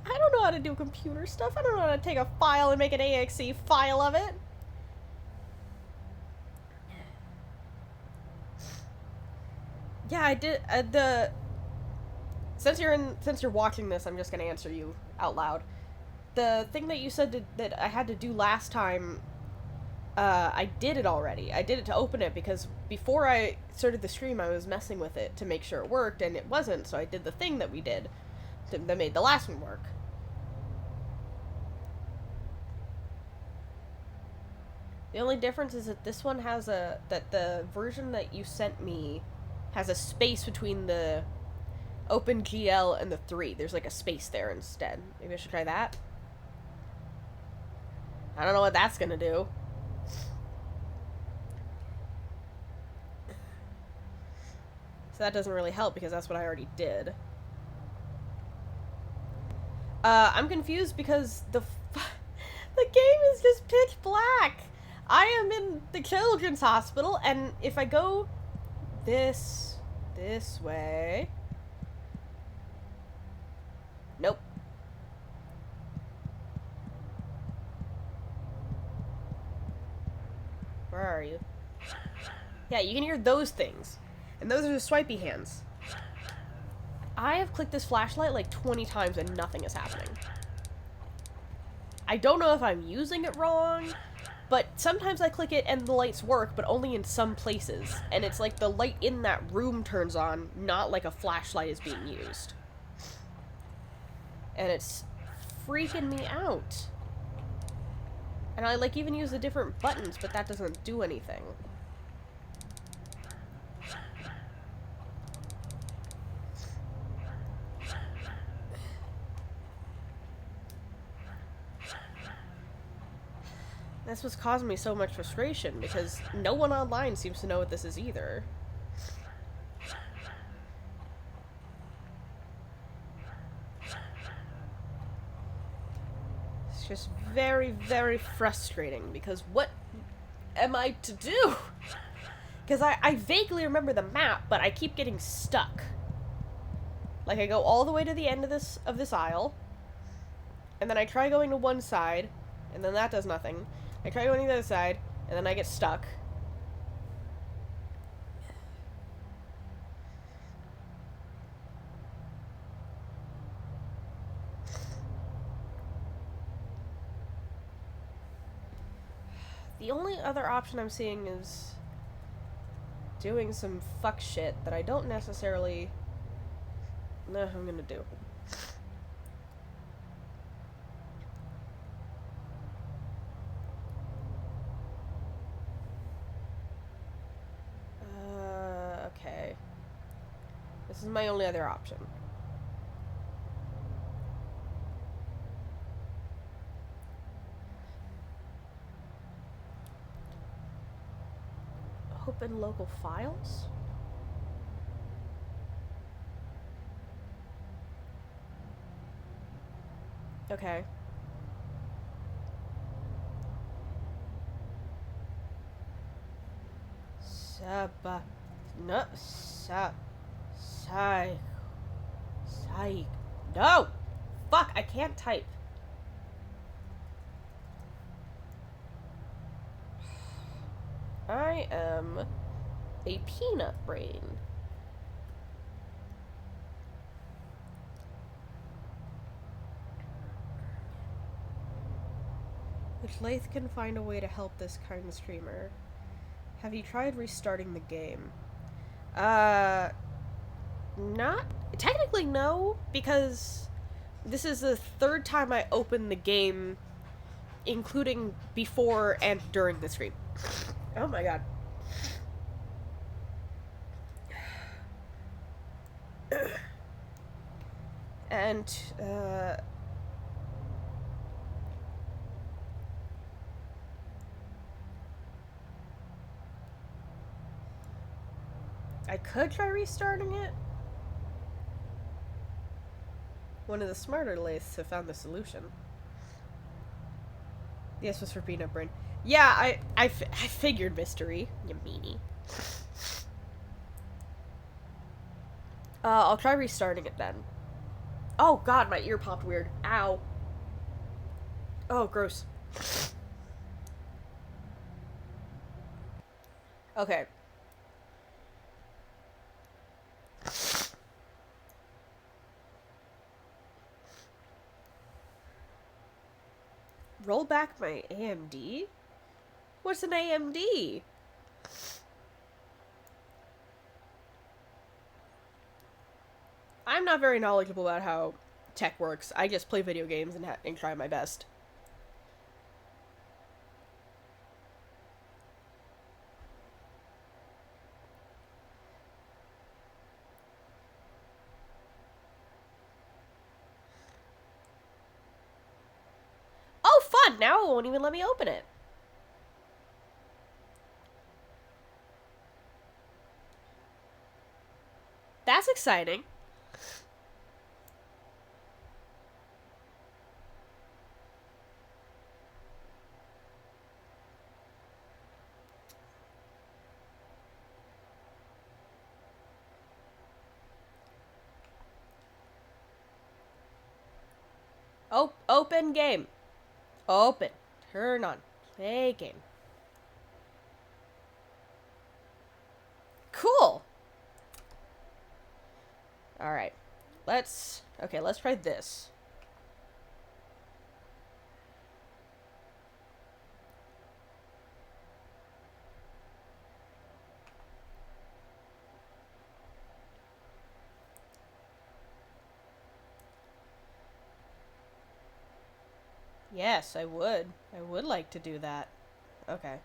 know how to do computer stuff. I don't know how to take a file and make an exe file of it. Yeah, I did, since you're watching this, I'm just gonna answer you out loud. The thing that you said that I had to do last time, I did it already. I did it to open it because before I started the stream, I was messing with it to make sure it worked, and it wasn't, so I did the thing that we did that made the last one work. The only difference is that this one has that the version that you sent me has a space between the OpenGL and the 3. There's like a space there instead. Maybe I should try that. I don't know what that's gonna do. So that doesn't really help because that's what I already did. I'm confused because the game is just pitch black. I am in the children's hospital, and if I go this way, Nope. Where are you? Yeah, you can hear those things. And those are the swipey hands. I have clicked this flashlight like 20 times and nothing is happening. I don't know if I'm using it wrong, but sometimes I click it and the lights work, but only in some places. And it's like the light in that room turns on, not like a flashlight is being used. And it's freaking me out. And I like even use the different buttons, but that doesn't do anything. That's what's causing me so much frustration, because no one online seems to know what this is either. It's just very, very frustrating, because what am I to do? Because I vaguely remember the map, but I keep getting stuck. Like, I go all the way to the end of this aisle, and then I try going to one side, and then that does nothing. I try going to the other side, and then I get stuck. The only other option I'm seeing is doing some fuck shit that I don't necessarily know I'm gonna do. Okay. This is my only other option. Open local files? Okay. No, no! Fuck, I can't type. I am a peanut brain. If Lathe can find a way to help this kind of streamer. Have you tried restarting the game? Not... Technically, no, because this is the third time I opened the game, including before and during the stream. Oh my god. And, I could try restarting it. One of the smarter Lathes have found the solution. Yes, was for peanut brain. Yeah, I figured, mystery, you meanie. I'll try restarting it then. Oh god, my ear popped weird. Ow. Oh, gross. Okay. Roll back my AMD? What's an AMD? I'm not very knowledgeable about how tech works. I just play video games and try my best. Oh, fun! Now it won't even let me open it. That's exciting. Open game. Open. Turn on. Play game. Cool. Alright. Let's try this. Yes, I would. I would like to do that. Okay.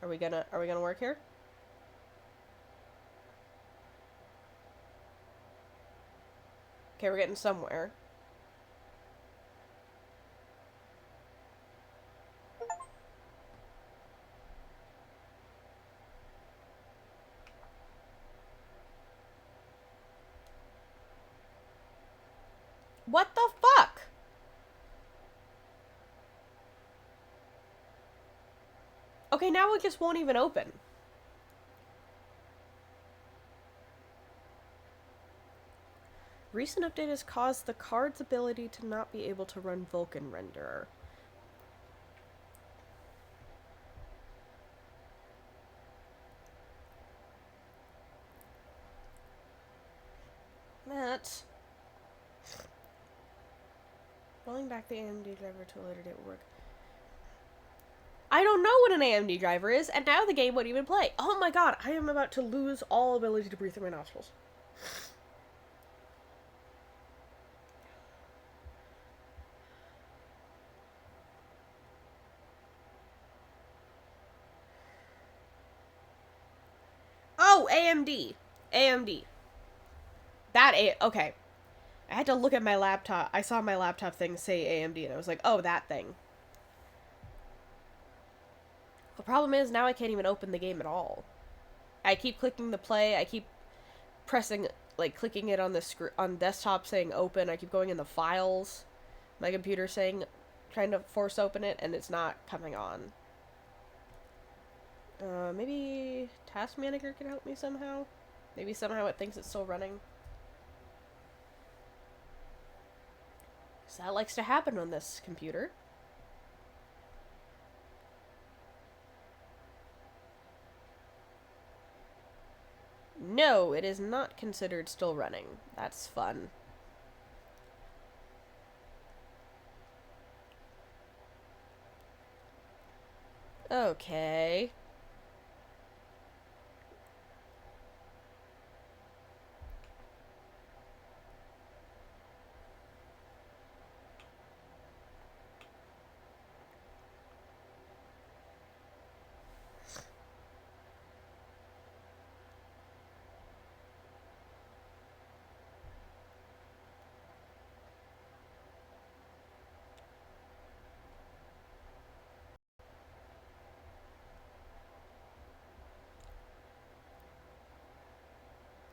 Are we gonna work here? Okay, we're getting somewhere. What the fuck? Okay, now it just won't even open. Recent update has caused the card's ability to not be able to run Vulkan Renderer. Matt. Rolling back the AMD driver to a later date will work. I don't know what an AMD driver is, and now the game won't even play. Oh my god, I am about to lose all ability to breathe through my nostrils. Oh, AMD. AMD. Okay. I had to look at my laptop. I saw my laptop thing say AMD, and I was like, oh, that thing. The problem is, now I can't even open the game at all. I keep clicking the play, I keep pressing, like, clicking it on the on desktop saying open, I keep going in the files, my computer saying, trying to force open it, and it's not coming on. Maybe Task Manager can help me somehow? Maybe somehow it thinks it's still running. So that likes to happen on this computer. No, it is not considered still running. That's fun. Okay.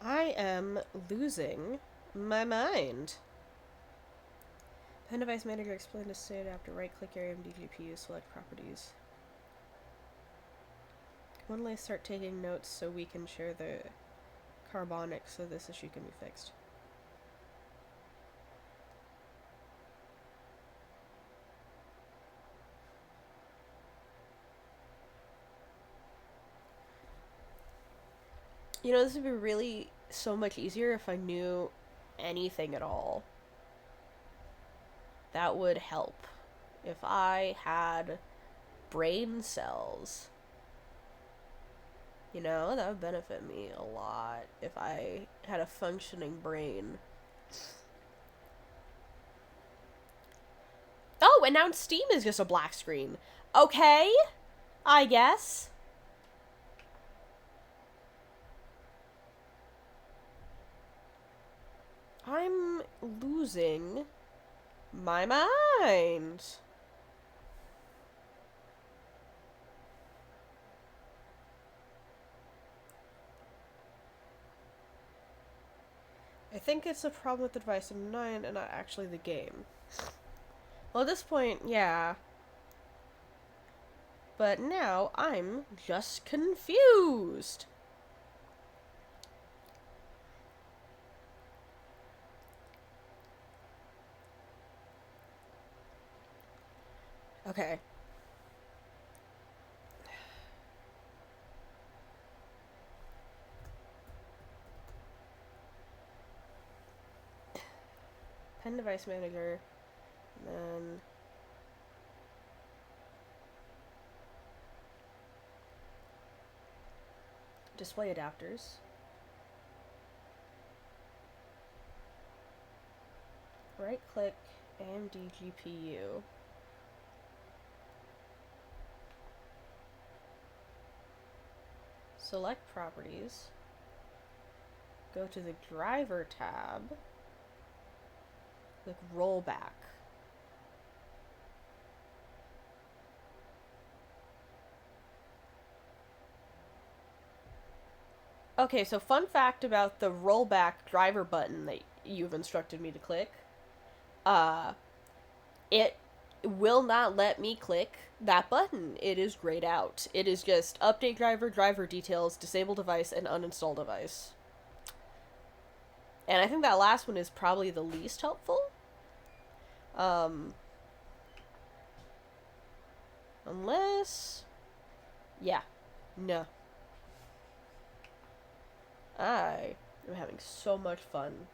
I am losing my mind. Pen Device Manager explained to state after right-click AMD GPU, select properties. When will I start taking notes so we can share the carbonic so this issue can be fixed? You know, this would be really so much easier if I knew anything at all. That would help. If I had brain cells, you know, that would benefit me a lot if I had a functioning brain. Oh, and now Steam is just a black screen. Okay, I guess. I'm losing my mind. I think it's a problem with the device in 9 and not actually the game. Well, at this point, yeah. But now I'm just confused. Okay. Pen device manager, and then display adapters. Right click AMD GPU. Select properties. Go to the driver tab. Click rollback. Okay, so fun fact about the rollback driver button that you've instructed me to click. It will not let me click that button. It is grayed out. It is just update driver, driver details, disable device, and uninstall device. And I think that last one is probably the least helpful. Unless... Yeah. No. I am having so much fun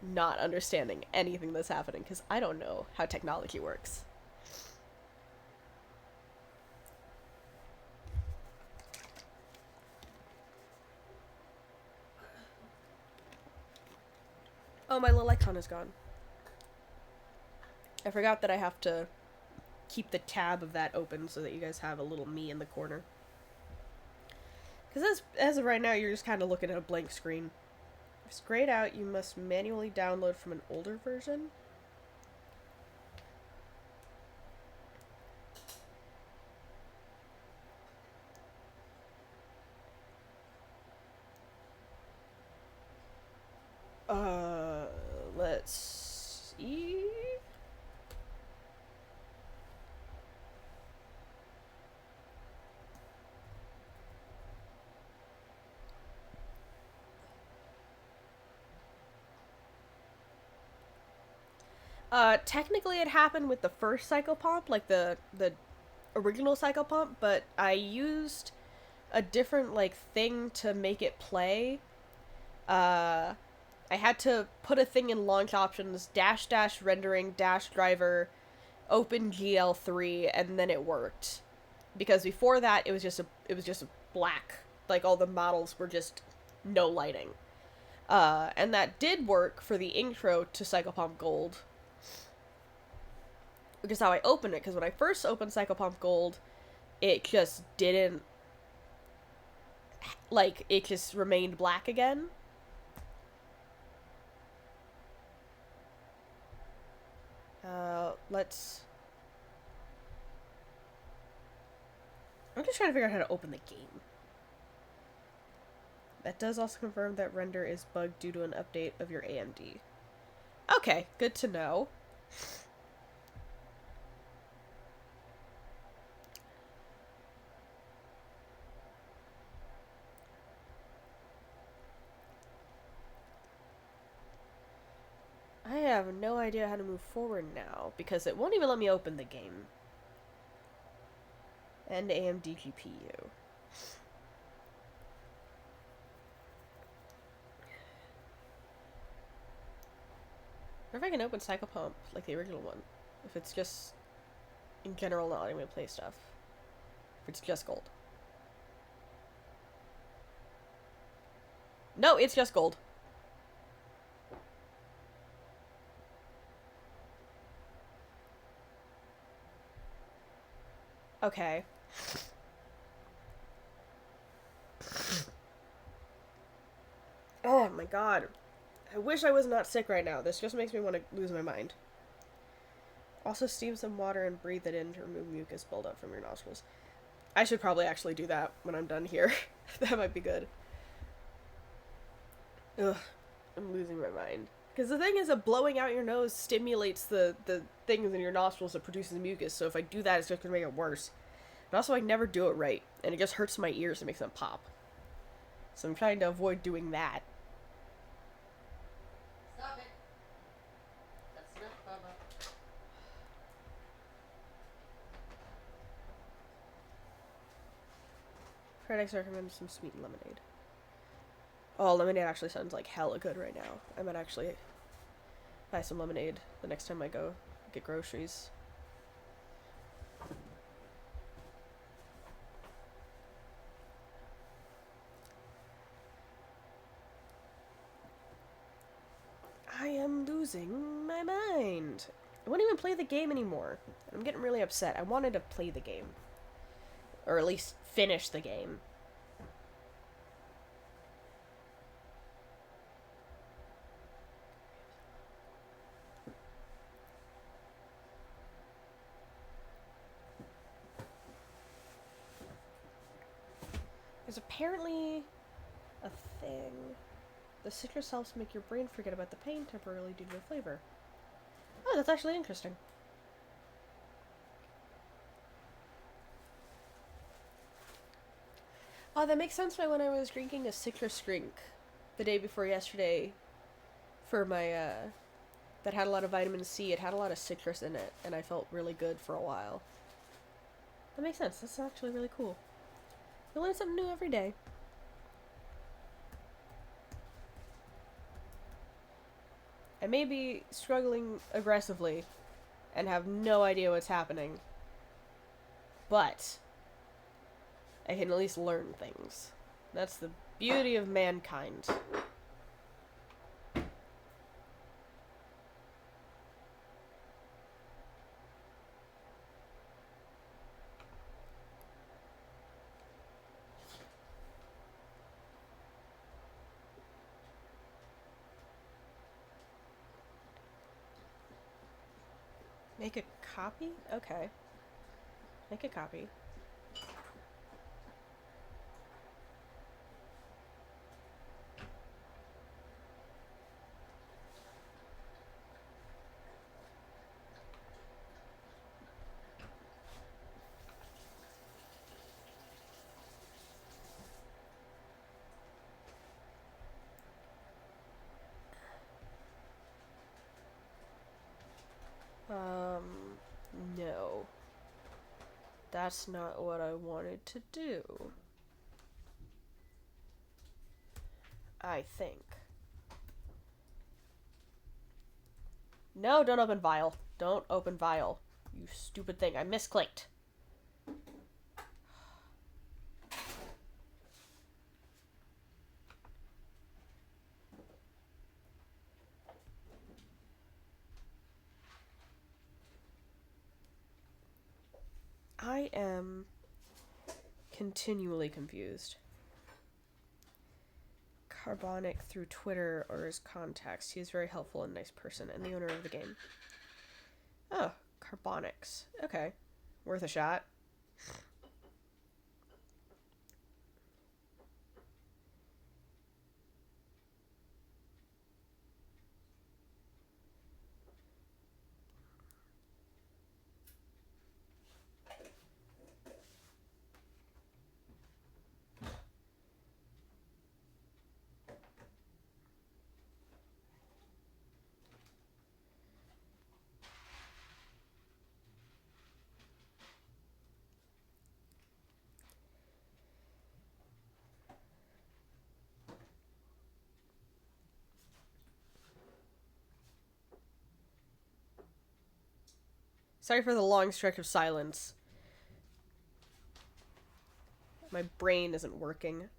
not understanding anything that's happening because I don't know how technology works. Oh, my little icon is gone. I forgot that I have to keep the tab of that open so that you guys have a little me in the corner. Because as of right now, you're just kind of looking at a blank screen. If it's grayed out, you must manually download from an older version. Let's see. Technically it happened with the first Psychopomp, like the original Psychopomp, but I used a different, like, thing to make it play. I had to put a thing in launch options, -- rendering -- driver, open GL3, and then it worked. Because before that, it was just black. Like, all the models were just no lighting. And that did work for the intro to Psychopomp Gold. Which is how I opened it, because when I first opened Psychopomp Gold, it just didn't... Like, it just remained black again. Let's... I'm just trying to figure out how to open the game. That does also confirm that render is bugged due to an update of your AMD. Okay, good to know. I have no idea how to move forward now, because it won't even let me open the game. And AMD GPU. I wonder if I can open Psychopomp, like the original one. If it's just, in general, not letting me play stuff. If it's just gold. No, it's just gold. Okay. Oh my god. I wish I was not sick right now. This just makes me want to lose my mind. Also steam some water and breathe it in to remove mucus buildup from your nostrils. I should probably actually do that when I'm done here. That might be good. Ugh. I'm losing my mind. Because the thing is that blowing out your nose stimulates the things in your nostrils that produces mucus, so if I do that, it's just going to make it worse. And also, I never do it right, and it just hurts my ears and makes them pop. So I'm trying to avoid doing that. Stop it. That's enough, Bubba. Critics recommend some sweet lemonade. Oh, lemonade actually sounds like hella good right now. I might actually buy some lemonade the next time I go get groceries. I am losing my mind. I won't even play the game anymore. I'm getting really upset. I wanted to play the game. Or at least finish the game. There's apparently a thing. The citrus helps make your brain forget about the pain temporarily due to the flavor. Oh, that's actually interesting. Oh, that makes sense why when I was drinking a citrus drink the day before yesterday for my, that had a lot of vitamin C, it had a lot of citrus in it, and I felt really good for a while. That makes sense. That's actually really cool. You learn something new every day. I may be struggling aggressively and have no idea what's happening, but I can at least learn things. That's the beauty of mankind. Make a copy? Okay. Make a copy. No. That's not what I wanted to do. I think. No, don't open vial. Don't open vial. You stupid thing. I misclicked. I am continually confused. Carbonic through Twitter or his contacts. He is very helpful and nice person and the owner of the game. Oh, Carbonics. Okay. Worth a shot. Sorry for the long stretch of silence. My brain isn't working.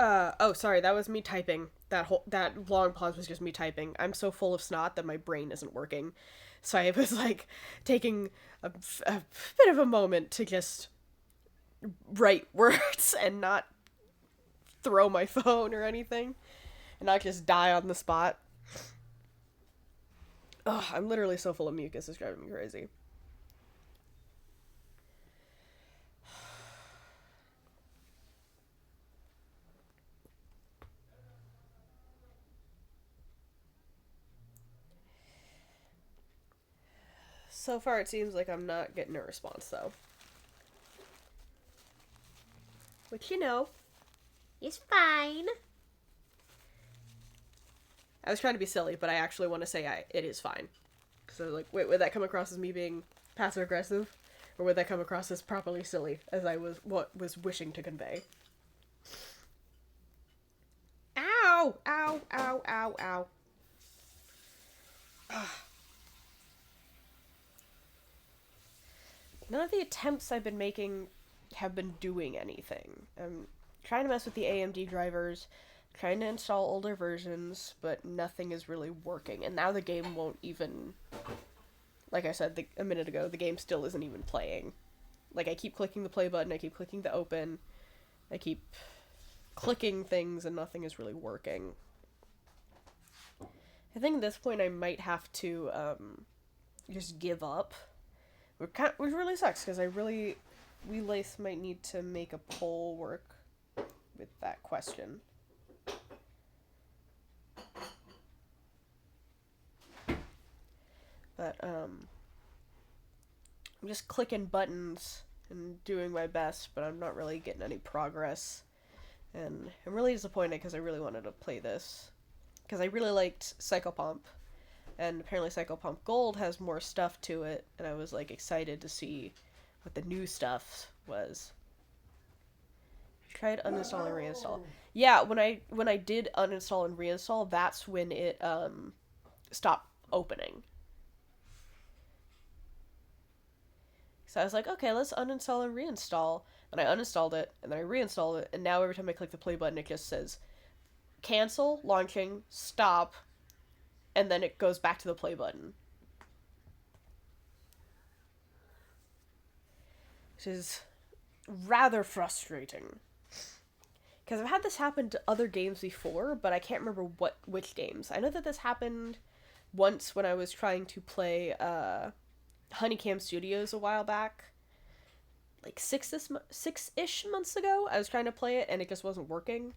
Oh, sorry, that was me typing. That long pause was just me typing. I'm so full of snot that my brain isn't working. So I was like taking a bit of a moment to just write words and not throw my phone or anything and not just die on the spot. Ugh, I'm literally so full of mucus, it's driving me crazy. So far, it seems like I'm not getting a response, though. Which, you know, is fine. I was trying to be silly, but I actually want to say it is fine. Because I was like, wait, would that come across as me being passive-aggressive? Or would that come across as properly silly, as I was wishing to convey? Ow! Ow, ow, ow, ow. Ugh. None of the attempts I've been making have been doing anything. I'm trying to mess with the AMD drivers, trying to install older versions, but nothing is really working. And now the game won't even... Like I said a minute ago, the game still isn't even playing. Like, I keep clicking the play button, I keep clicking the open, I keep clicking things, and nothing is really working. I think at this point I might have to just give up. Which really sucks, because we Lace might need to make a poll work with that question. But, I'm just clicking buttons and doing my best, but I'm not really getting any progress. And I'm really disappointed, because I really wanted to play this. Because I really liked Psychopomp. And apparently Psychopomp Gold has more stuff to it, and I was, like, excited to see what the new stuff was. Tried uninstall and reinstall. Yeah, when I did uninstall and reinstall, that's when it, stopped opening. So I was like, okay, let's uninstall and reinstall. And I uninstalled it, and then I reinstalled it, and now every time I click the play button, it just says, cancel, launching, stop, and then it goes back to the play button. Which is rather frustrating. Because I've had this happen to other games before, but I can't remember which games. I know that this happened once when I was trying to play Honeycam Studios a while back. Like six-ish months ago, I was trying to play it, and it just wasn't working.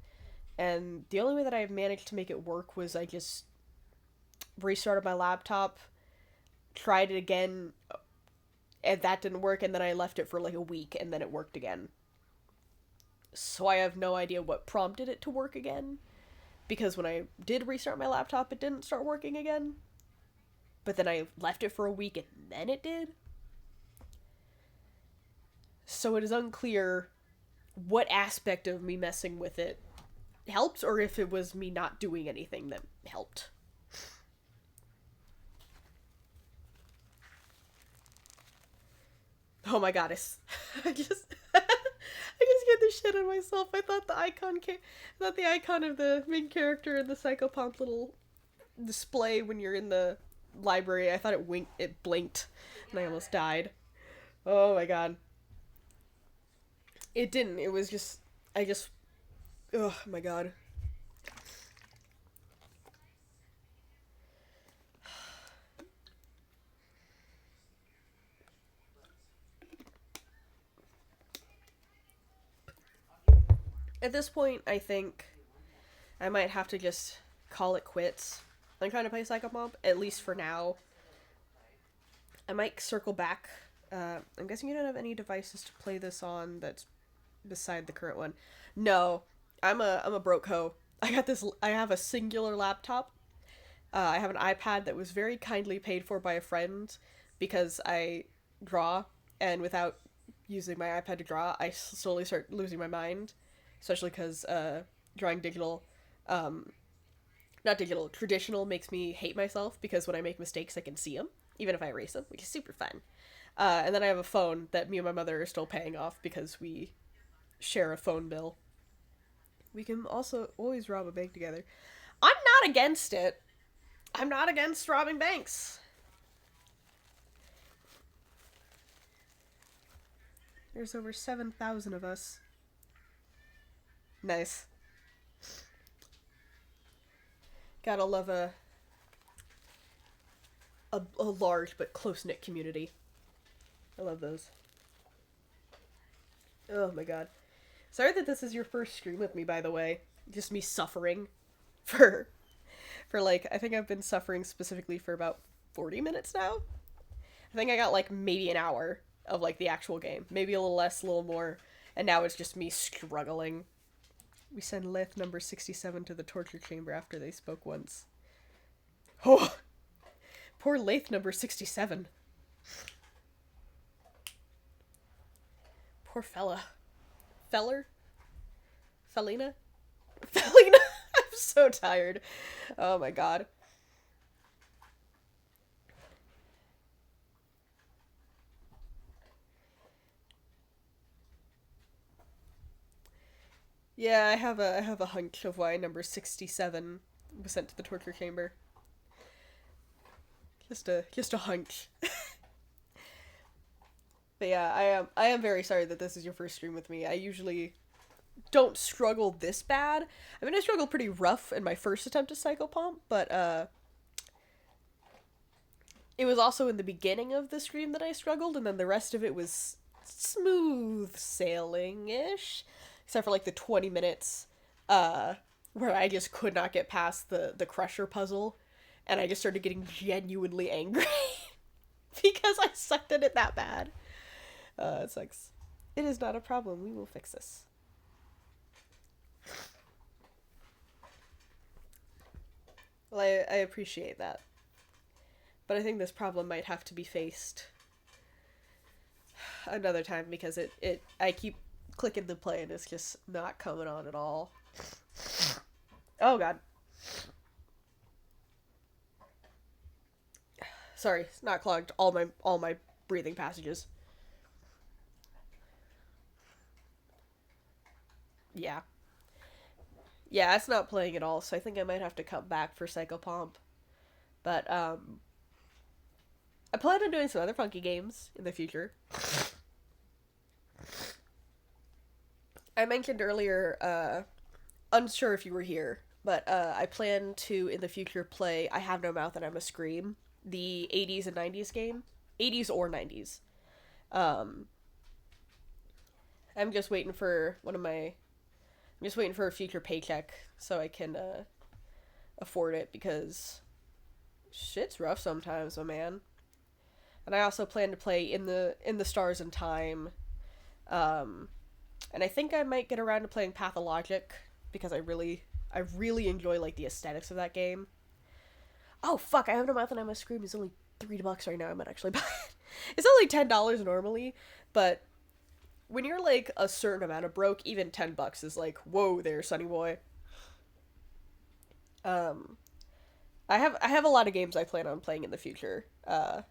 And the only way that I managed to make it work was I just restarted my laptop, tried it again, and that didn't work, and then I left it for like a week, and then it worked again. So I have no idea what prompted it to work again, because when I did restart my laptop, it didn't start working again. But then I left it for a week, and then it did. So it is unclear what aspect of me messing with it helped, or if it was me not doing anything that helped. Oh my god, I just get the shit on myself. I thought the icon of the main character in the Psychopomp little display when you're in the library, I thought it blinked, and I almost died. Oh my god. It didn't. It was just, oh my god. At this point, I think I might have to just call it quits. I'm trying to play Psychopomp, at least for now. I might circle back. I'm guessing you don't have any devices to play this on that's beside the current one. No, I'm a broke hoe. I have a singular laptop. I have an iPad that was very kindly paid for by a friend because I draw, and without using my iPad to draw, I slowly start losing my mind. Especially because drawing digital, not digital, traditional makes me hate myself because when I make mistakes, I can see them, even if I erase them, which is super fun. And then I have a phone that me and my mother are still paying off because we share a phone bill. We can also always rob a bank together. I'm not against it. I'm not against robbing banks. There's over 7,000 of us. Nice. Gotta love a large but close-knit community. I love those. Oh my god. Sorry that this is your first stream with me, by the way. Just me suffering for like, I think I've been suffering specifically for about 40 minutes now. I think I got like maybe an hour of like the actual game. Maybe a little less, a little more. And now it's just me struggling. We send Lith number 67 to the torture chamber after they spoke once. Oh! Poor Lath number 67. Poor fella. Feller? Felina? Felina? I'm so tired. Oh my god. Yeah, I have a hunch of why number 67 was sent to the torture chamber. Just a hunch. But yeah, I am very sorry that this is your first stream with me. I usually don't struggle this bad. I mean, I struggled pretty rough in my first attempt at Psychopomp, but it was also in the beginning of the stream that I struggled, and then the rest of it was smooth sailing-ish. Except for like the 20 minutes where I just could not get past the Crusher puzzle, and I just started getting genuinely angry because I sucked at it that bad. It sucks. It is not a problem. We will fix this. Well, I appreciate that. But I think this problem might have to be faced another time because I keep clicking the play and it's just not coming on at all. Oh god. Sorry, it's not clogged all my breathing passages. Yeah. Yeah, it's not playing at all, so I think I might have to come back for Psychopomp. But, I plan on doing some other funky games in the future. I mentioned earlier, unsure if you were here, but, I plan to, in the future, play I Have No Mouth and I'm a Scream, the 80s and 90s game. 80s or 90s. I'm just waiting for I'm just waiting for a future paycheck so I can afford it because shit's rough sometimes, my man. And I also plan to play in the Stars in Time. And I think I might get around to playing Pathologic because I really enjoy like the aesthetics of that game. Oh fuck, I Have No Mouth and I'm a Scream is only $3 right now. I might actually buy it. It's only $10 normally, but when you're like a certain amount of broke, even $10 is like, whoa there, sonny boy. I have a lot of games I plan on playing in the future. In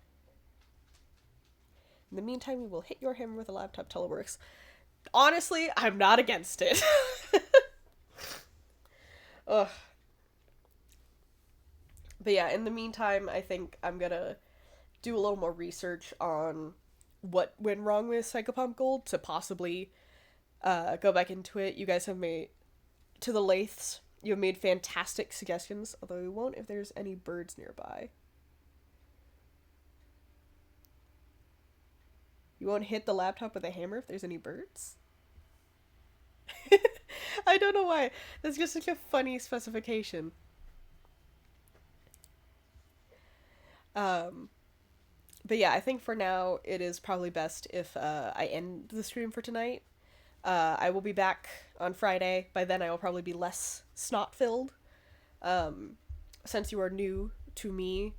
the meantime, we will hit your hammer with a laptop till it works. Honestly, I'm not against it. Ugh. But yeah, in the meantime, I think I'm gonna do a little more research on what went wrong with Psychopomp Gold to possibly go back into it. You guys have made, to the Laths, you have made fantastic suggestions, although we won't if there's any birds nearby. You won't hit the laptop with a hammer if there's any birds? I don't know why. That's just such a funny specification. But yeah, I think for now it is probably best if I end the stream for tonight. I will be back on Friday. By then I will probably be less snot-filled. Since you are new to me,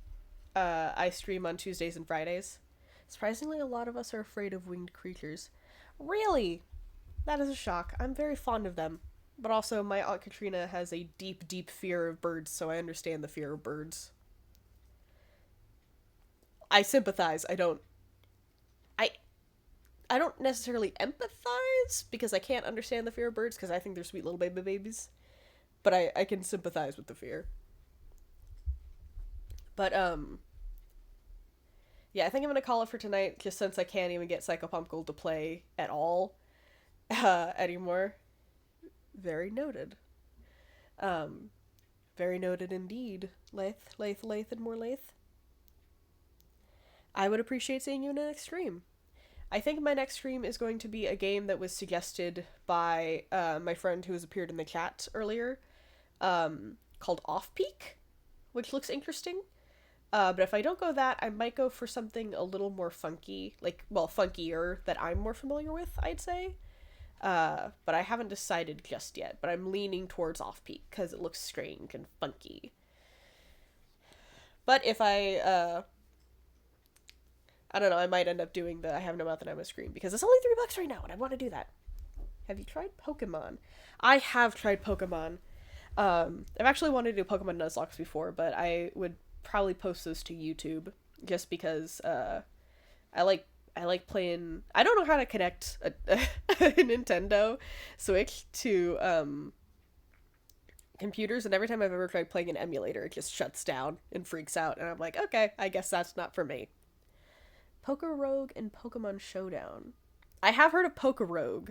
I stream on Tuesdays and Fridays. Surprisingly, a lot of us are afraid of winged creatures. Really? That is a shock. I'm very fond of them. But also, my Aunt Katrina has a deep, deep fear of birds, so I understand the fear of birds. I sympathize. I I don't necessarily empathize because I can't understand the fear of birds because I think they're sweet little babies. But I can sympathize with the fear. But, yeah, I think I'm gonna call it for tonight just since I can't even get Psychopomp Gold to play at all anymore. Very noted. Um, Very noted indeed. Lathe, and more lathe. I would appreciate seeing you in the next stream. I think my next stream is going to be a game that was suggested by my friend who has appeared in the chat earlier, called Off Peak, which looks interesting. But if I don't go that, I might go for something a little more funky, funkier that I'm more familiar with, I'd say. But I haven't decided just yet, but I'm leaning towards Off Peak because it looks strange and funky. But if I don't know, I might end up doing the I have no mouth and I must scream because it's only $3 right now and I want to do that. Have you tried Pokemon? I have tried Pokemon. I've actually wanted to do Pokemon Nuzlocke before, but I would probably post those to YouTube just because I like playing. I don't know how to connect a Nintendo Switch to computers, and every time I've ever tried playing an emulator, it just shuts down and freaks out, and I'm like, okay, I guess that's not for me. Rogue and Pokemon Showdown. I have heard of Rogue.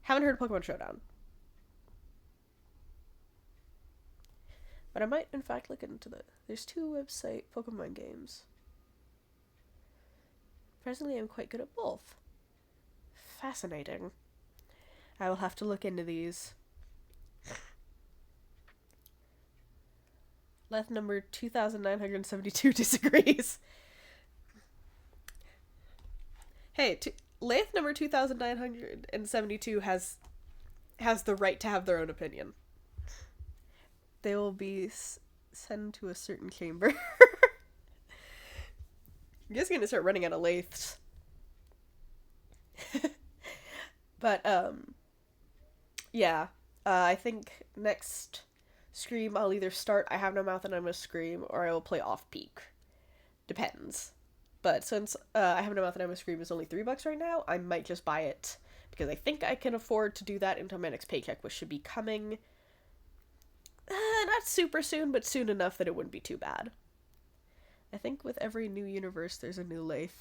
Haven't heard of Pokemon Showdown. But I might, in fact, look into there's 2 website Pokemon games. Presently, I'm quite good at both. Fascinating. I will have to look into these. Leth number 2972 disagrees. Hey, Lathe number 2972 has the right to have their own opinion. They will be sent to a certain chamber. I'm just gonna start running out of lathes. But, yeah. I think next stream I'll either start I Have No Mouth and I Must Scream, or I will play Off Peak. Depends. But since I Have No Mouth and I Must Scream is only $3 right now, I might just buy it. Because I think I can afford to do that until my next paycheck, which should be coming... not super soon, but soon enough that it wouldn't be too bad. I think with every new universe, there's a new lathe.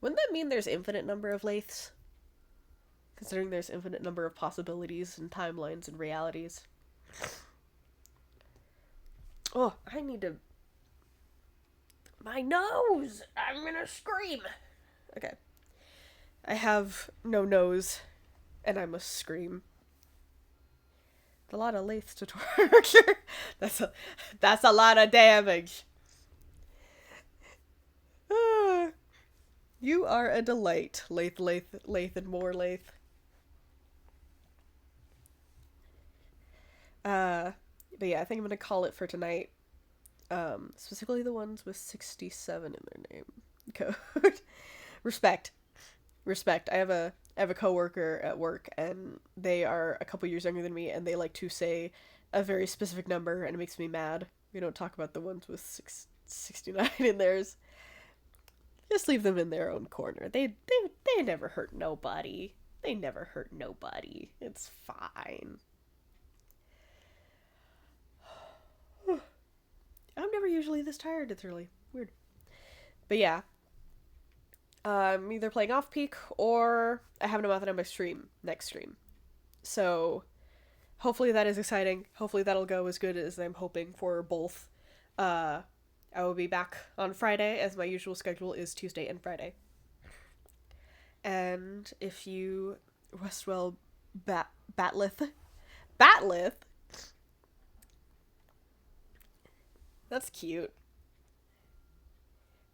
Wouldn't that mean there's infinite number of lathes? Considering there's infinite number of possibilities and timelines and realities. Oh, I need to... My nose! I'm gonna scream! Okay. I have no nose, and I must scream. A lot of lathes to torture. That's a lot of damage. You are a delight, lathe, and more lathe. But yeah, I think I'm gonna call it for tonight. Specifically the ones with 67 in their name code. Respect. I have a coworker at work, and they are a couple years younger than me, and they like to say a very specific number, and it makes me mad. We don't talk about the ones with 69 in theirs. Just leave them in their own corner. They never hurt nobody. They never hurt nobody. It's fine. I'm never usually this tired. It's really weird. But yeah. I'm either playing Off Peak or I Have No Mouth and I Must Stream next stream. So hopefully that is exciting. Hopefully that'll go as good as I'm hoping for both. I will be back on Friday, as my usual schedule is Tuesday and Friday. And if you Westwell Batlith? That's cute.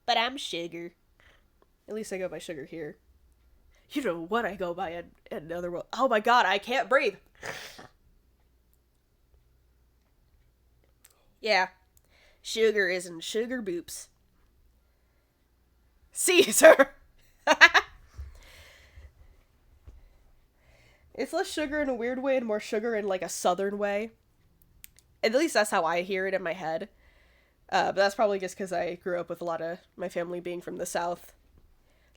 But I'm Sugar. At least I go by Sugar here. You know what I go by in another world. Oh my god, I can't breathe. Yeah. Sugar isn't Sugar Boops. Caesar! It's less sugar in a weird way and more sugar in like a southern way. At least that's how I hear it in my head. But that's probably just because I grew up with a lot of my family being from the South.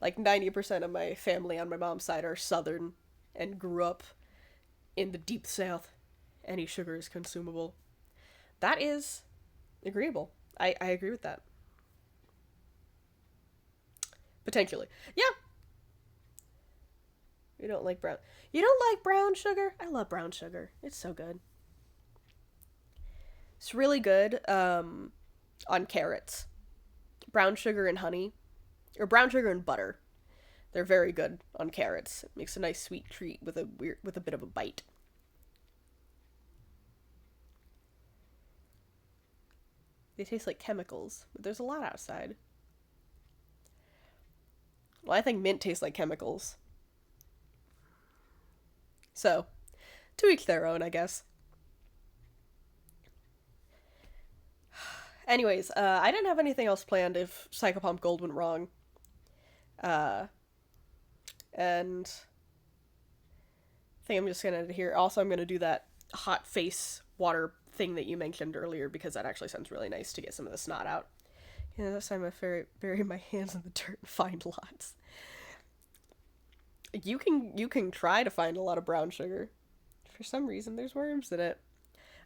Like 90% of my family on my mom's side are Southern and grew up in the deep South. Any sugar is consumable. That is agreeable. I agree with that. Potentially. Yeah. You don't like brown. You don't like brown sugar? I love brown sugar. It's so good. It's really good on carrots. Brown sugar and honey. Or brown sugar and butter. They're very good on carrots. It makes a nice sweet treat with a bit of a bite. They taste like chemicals, but there's a lot outside. Well, I think mint tastes like chemicals. So, to each their own, I guess. Anyways, I didn't have anything else planned if Psychopomp Gold went wrong. Uh, and I think I'm just gonna hear. Also, I'm gonna do that hot face water thing that you mentioned earlier because that actually sounds really nice to get some of the snot out. This time I bury my hands in the dirt and find lots. You can try to find a lot of brown sugar. For some reason, there's worms in it.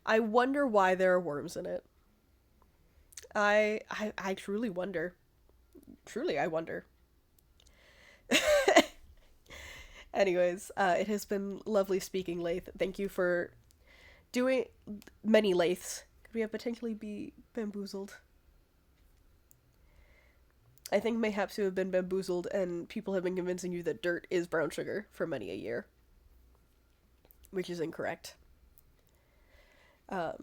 I wonder why there are worms in it. I truly wonder. Truly, I wonder. Anyways, it has been lovely speaking, Lath. Thank you for doing many Laths. Could we have potentially be bamboozled? I think mayhaps you have been bamboozled and people have been convincing you that dirt is brown sugar for many a year. Which is incorrect. But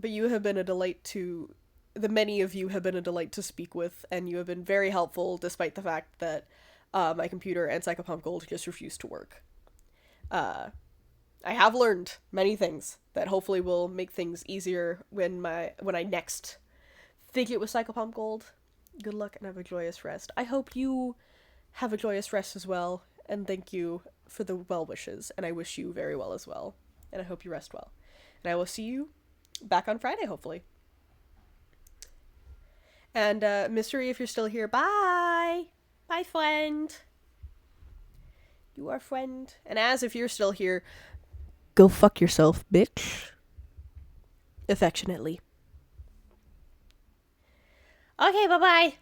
you have been a delight to... The many of you have been a delight to speak with, and you have been very helpful despite the fact that my computer and Psychopomp Gold just refused to work. I have learned many things that hopefully will make things easier when I next think it was Psychopomp Gold. Good luck and have a joyous rest. I hope you have a joyous rest as well, and thank you for the well wishes, and I wish you very well as well, and I hope you rest well. And I will see you back on Friday, hopefully. And, Mystery, if you're still here, bye! Bye, friend! You are friend. And as if you're still here, go fuck yourself, bitch. Affectionately. Okay, bye-bye!